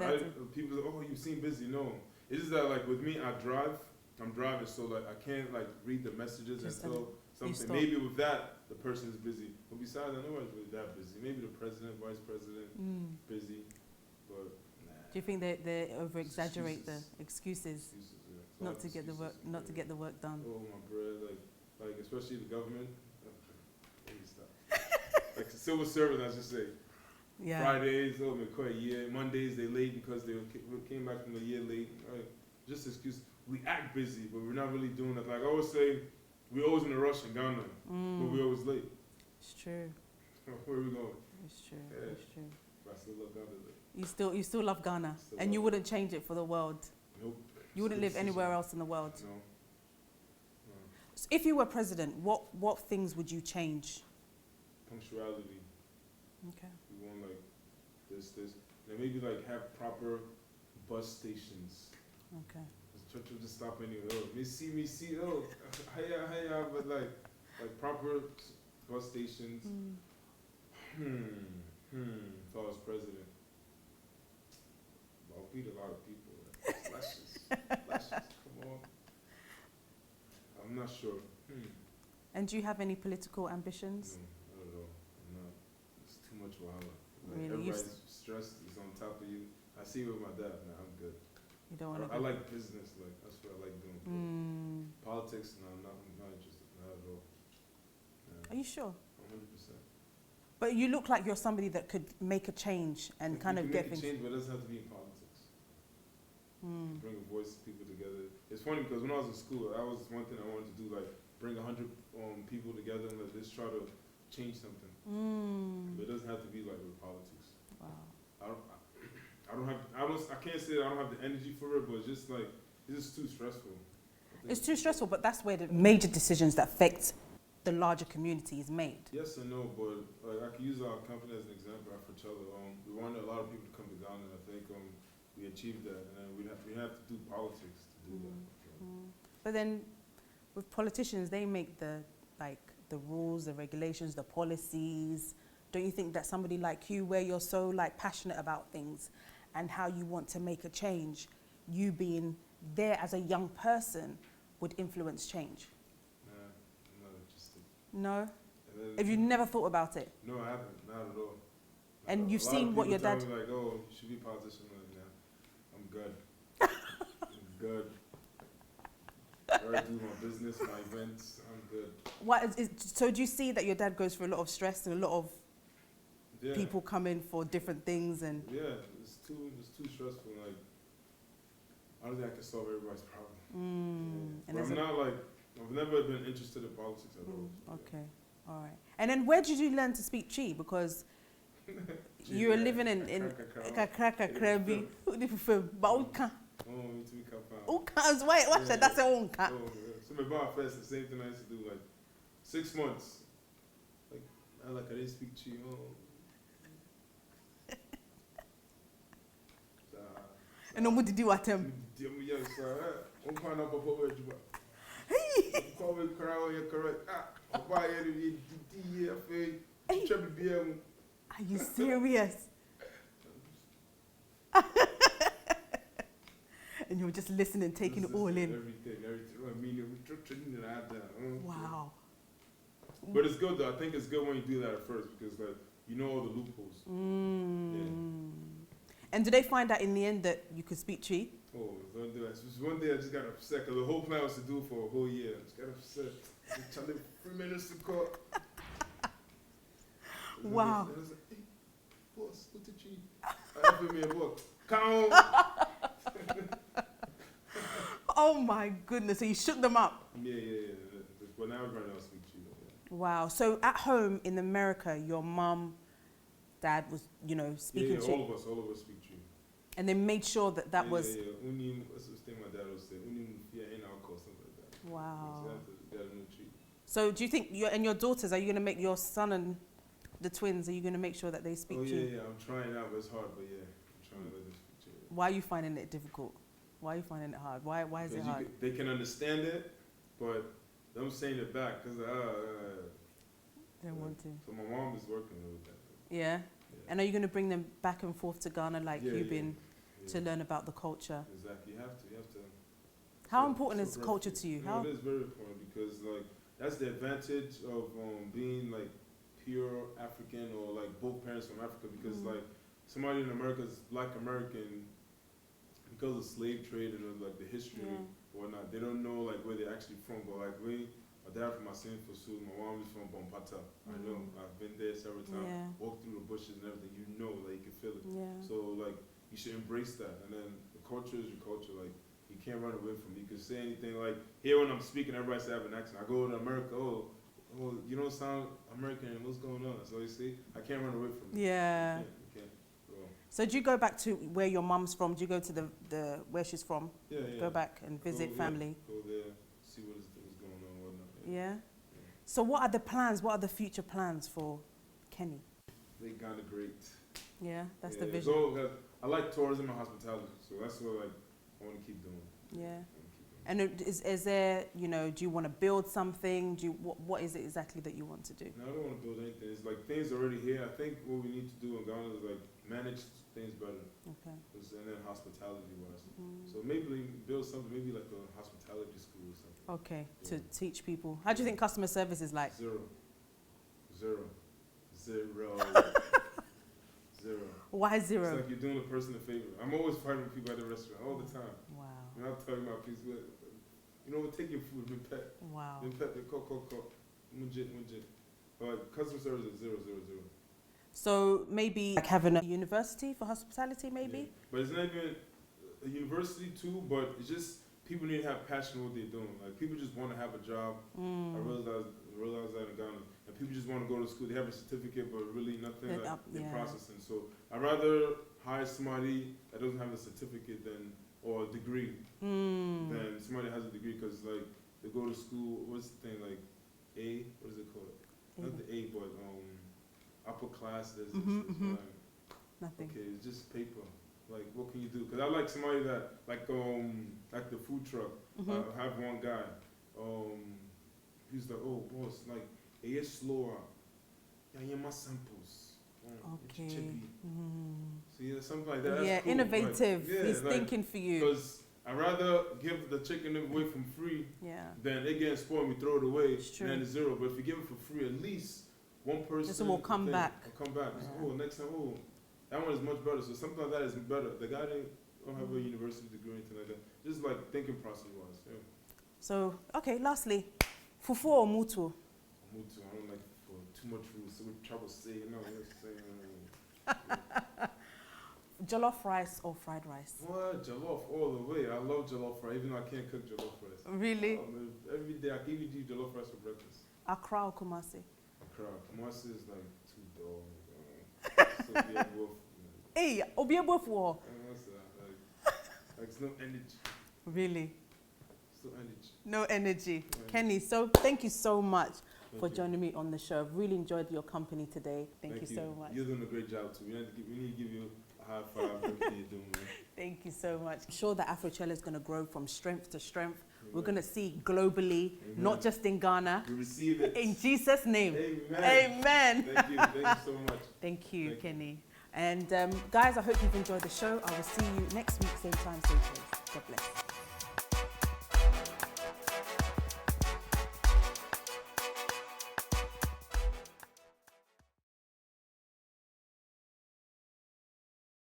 [SPEAKER 2] people say, oh, you seem busy. No, it's just that like with me, I'm driving, so like I can't like read the messages
[SPEAKER 1] Just
[SPEAKER 2] until something. Maybe with that, the person is busy. But besides, I know nobody's really that busy. Maybe the president, vice president, busy. But nah.
[SPEAKER 1] Do you think they over exaggerate the excuses
[SPEAKER 2] yeah.
[SPEAKER 1] not to get the work to get the work done?
[SPEAKER 2] Oh my bread, like especially the government. Like the civil servant, I should say.
[SPEAKER 1] Yeah.
[SPEAKER 2] Fridays, oh, they quite a year. Mondays, they late because they came back from a year late. Right? Just excuse. We act busy, but we're not really doing it. Like I always say, we're always in a rush in Ghana, but we're always late.
[SPEAKER 1] It's true.
[SPEAKER 2] Where are we going?
[SPEAKER 1] It's true.
[SPEAKER 2] Yeah.
[SPEAKER 1] It's true.
[SPEAKER 2] But I still love Ghana.
[SPEAKER 1] You still love Ghana, and you wouldn't change it for the world.
[SPEAKER 2] Nope.
[SPEAKER 1] You wouldn't live anywhere else in the world.
[SPEAKER 2] No.
[SPEAKER 1] So if you were president, what things would you change?
[SPEAKER 2] Punctuality.
[SPEAKER 1] Okay.
[SPEAKER 2] We want like this. And maybe like have proper bus stations.
[SPEAKER 1] Okay.
[SPEAKER 2] Churchill just stop anywhere. Oh, me see. Oh, hiya. But like proper bus stations. If I was president, I'll beat a lot of people. Lashes. Come on. I'm not sure.
[SPEAKER 1] And do you have any political ambitions?
[SPEAKER 2] No. It's too much wahala. Like
[SPEAKER 1] Really?
[SPEAKER 2] everybody's stressed, is on top of you. I see it with my dad. Nah, I'm good.
[SPEAKER 1] You don't want to.
[SPEAKER 2] I like business. Like that's what I like doing. Politics, no, I'm not interested. Not at all.
[SPEAKER 1] Are you sure?
[SPEAKER 2] 100%.
[SPEAKER 1] But you look like you're somebody that could make a change and kind of get
[SPEAKER 2] things.
[SPEAKER 1] things.
[SPEAKER 2] Change, but it doesn't have to be in politics. Bring a voice, people together. It's funny because when I was in school, that was one thing I wanted to do, like bring 100 people together and let's try to change something. But it doesn't have to be like with politics.
[SPEAKER 1] Wow.
[SPEAKER 2] I can't say that I don't have the energy for it, but it's just like, it's just too stressful.
[SPEAKER 1] It's too stressful, but that's where the major decisions that affect the larger community is made.
[SPEAKER 2] Yes and no, but like I can use our company as an example. We wanted a lot of people to come to Ghana, and I think we achieved that. And then we have to do politics to do that. So.
[SPEAKER 1] But then, with politicians, they make the rules, the regulations, the policies. Don't you think that somebody like you, where you're so like passionate about things and how you want to make a change, you being there as a young person would influence change?
[SPEAKER 2] Nah, I'm not interested.
[SPEAKER 1] No? Have you never thought about it?
[SPEAKER 2] No, I haven't. Not at all.
[SPEAKER 1] And you've seen what your dad...
[SPEAKER 2] tell me like, oh, you should be a politician. Like, nah, I'm good. I'm good. I already do my business, my events. I'm good.
[SPEAKER 1] So do you see that your dad goes through a lot of stress and a lot of people come in for different things and...
[SPEAKER 2] Yeah, it's too stressful. Like, I don't think I can solve everybody's problem. And I'm not like, I've never been interested in politics at all.
[SPEAKER 1] Okay, all right. And then where did you learn to speak Chi? Because you were living in Kakraka Krabi. But we can't. Why? That's your own cat.
[SPEAKER 2] So my bar first, the same thing I used to do, like 6 months. I didn't speak Chi.
[SPEAKER 1] And then what did you attempt? Are you serious? And you were just listening, taking it all in.
[SPEAKER 2] Everything.
[SPEAKER 1] Wow.
[SPEAKER 2] But it's good though. I think it's good when you do that at first because like you know all the loopholes.
[SPEAKER 1] And do they find out in the end that you could speak Chi?
[SPEAKER 2] Oh, don't do that. One day I just got upset because the whole plan was to do it for a whole year. I just got upset. Charlie, 3 minutes to court.
[SPEAKER 1] Wow.
[SPEAKER 2] I was like, hey, boss, what's the Chi? I offered me a book. Count.
[SPEAKER 1] Oh my goodness. So you shook them up?
[SPEAKER 2] Yeah. But now everybody else speaks Chi.
[SPEAKER 1] Wow. So at home in America, your mom, dad was, speaking Chi?
[SPEAKER 2] All of us speak Chi.
[SPEAKER 1] And they made sure that that was...
[SPEAKER 2] Yeah. That's the thing my dad would say. In alcohol, something like that.
[SPEAKER 1] Wow.
[SPEAKER 2] So you have to get a new treat.
[SPEAKER 1] So do you think, and your daughters, are you going to make your son and the twins, are you going to make sure that they speak to you?
[SPEAKER 2] Yeah, I'm trying out, but it's hard, but yeah, I'm trying to let them speak to you.
[SPEAKER 1] Why are you finding it difficult? Why are you finding it hard? Why is it hard?
[SPEAKER 2] They can understand it, but them saying it back, because
[SPEAKER 1] They don't want to.
[SPEAKER 2] So my mom is working with that.
[SPEAKER 1] Yeah? And are you going to bring them back and forth to Ghana like you've been to
[SPEAKER 2] Yeah.
[SPEAKER 1] learn about the culture?
[SPEAKER 2] Exactly, you have to.
[SPEAKER 1] How important is culture to you?
[SPEAKER 2] No, it is very important because like that's the advantage of being like pure African or like both parents from Africa, because like somebody in America is Black American because of slave trade and like the history and whatnot. They don't know like where they're actually from, but like my dad from St. Fosu, my mom is from Bompata. I know, I've been there several times, walked through the bushes and everything, you know, like you can feel it. So like you should embrace that, and then the culture is your culture. Like you can't run away from it. You can say anything. Like here when I'm speaking, everybody say I have an accent. I go to America, oh, you don't sound American. What's going on? So you see, I can't run away from it.
[SPEAKER 1] Yeah.
[SPEAKER 2] You can't.
[SPEAKER 1] So do you go back to where your mum's from? Do you go to the where she's from?
[SPEAKER 2] Yeah.
[SPEAKER 1] Go back and visit family.
[SPEAKER 2] Go there, see what's going on, whatnot.
[SPEAKER 1] Yeah. So what are the plans? What are the future plans for Kenny?
[SPEAKER 2] They got it great.
[SPEAKER 1] Yeah, that's the vision.
[SPEAKER 2] So I like tourism and hospitality, so that's what like I want to keep doing.
[SPEAKER 1] Yeah. And is there, you know, do you want to build something? What is it exactly that you want to do?
[SPEAKER 2] No, I don't want to build anything. It's like things already here. I think what we need to do in Ghana is like manage things better.
[SPEAKER 1] Okay.
[SPEAKER 2] And then hospitality wise. So maybe build something, maybe like a hospitality school or something.
[SPEAKER 1] Okay, to teach people. How do you think customer service is like?
[SPEAKER 2] Zero.
[SPEAKER 1] Why zero?
[SPEAKER 2] It's like you're doing a person a favor. I'm always fighting with people at the restaurant all the time.
[SPEAKER 1] Wow.
[SPEAKER 2] You're not talking about peace, but you know, take your food, then pet.
[SPEAKER 1] Wow.
[SPEAKER 2] Then pet the cook. Munjit. But customer service is 0.
[SPEAKER 1] So maybe like having a university for hospitality, maybe?
[SPEAKER 2] Yeah. But it's not even a university too, but it's just people need to have passion in what they're doing. Like people just want to have a job. I realized that in Ghana. And people just want to go to school. They have a certificate, but really nothing they're processing. So I'd rather hire somebody that doesn't have a certificate or a degree than somebody that has a degree, because like they go to school, what's the thing, like A, what is it called? Not the A, but upper class, there's
[SPEAKER 1] Nothing.
[SPEAKER 2] Okay, it's just paper. Like, what can you do? Because I like somebody that, like the food truck. I have one guy. He's like, oh, boss, like, it's slower. Yeah, my samples.
[SPEAKER 1] Okay.
[SPEAKER 2] So yeah, something like that.
[SPEAKER 1] Yeah,
[SPEAKER 2] that's cool.
[SPEAKER 1] innovative.
[SPEAKER 2] Like,
[SPEAKER 1] He's thinking for you.
[SPEAKER 2] Because I'd rather give the chicken away from free than it getting spoiled and we throw it away and then it's zero. But if you give it for free, at least one person
[SPEAKER 1] will come back.
[SPEAKER 2] Will come back. Yeah. Oh, next time, that one is much better. So something like that is better. The guy don't have a university degree or anything like that. Just like thinking process-wise. Yeah.
[SPEAKER 1] So, okay, lastly, fufu or mutu?
[SPEAKER 2] Mutu. I don't like for too much rules. So we trouble saying no.
[SPEAKER 1] Jollof rice or fried rice?
[SPEAKER 2] What? Jollof all the way. I love jollof rice, even though I can't cook jollof rice.
[SPEAKER 1] Really?
[SPEAKER 2] Every day I can even do jollof rice for breakfast.
[SPEAKER 1] Accra or Kumasi?
[SPEAKER 2] Accra. Kumasi is like too dull. So be a wolf.
[SPEAKER 1] Hey, Obiebo for?
[SPEAKER 2] Like it's no energy.
[SPEAKER 1] Really?
[SPEAKER 2] It's no energy.
[SPEAKER 1] No energy. Kenny, so thank you so much for joining me on the show. I've really enjoyed your company today. Thank you so much.
[SPEAKER 2] You're doing a great job too. We need to give you a high five for everything you're doing, man.
[SPEAKER 1] Thank you so much. I'm sure that Afrochella is going to grow from strength to strength. We're going to see globally, not just in Ghana.
[SPEAKER 2] We receive it.
[SPEAKER 1] In Jesus' name.
[SPEAKER 2] Amen.
[SPEAKER 1] Amen.
[SPEAKER 2] Thank you so much.
[SPEAKER 1] Thank you, Kenny. And guys, I hope you've enjoyed the show. I will see you next week, same time, same place. God bless.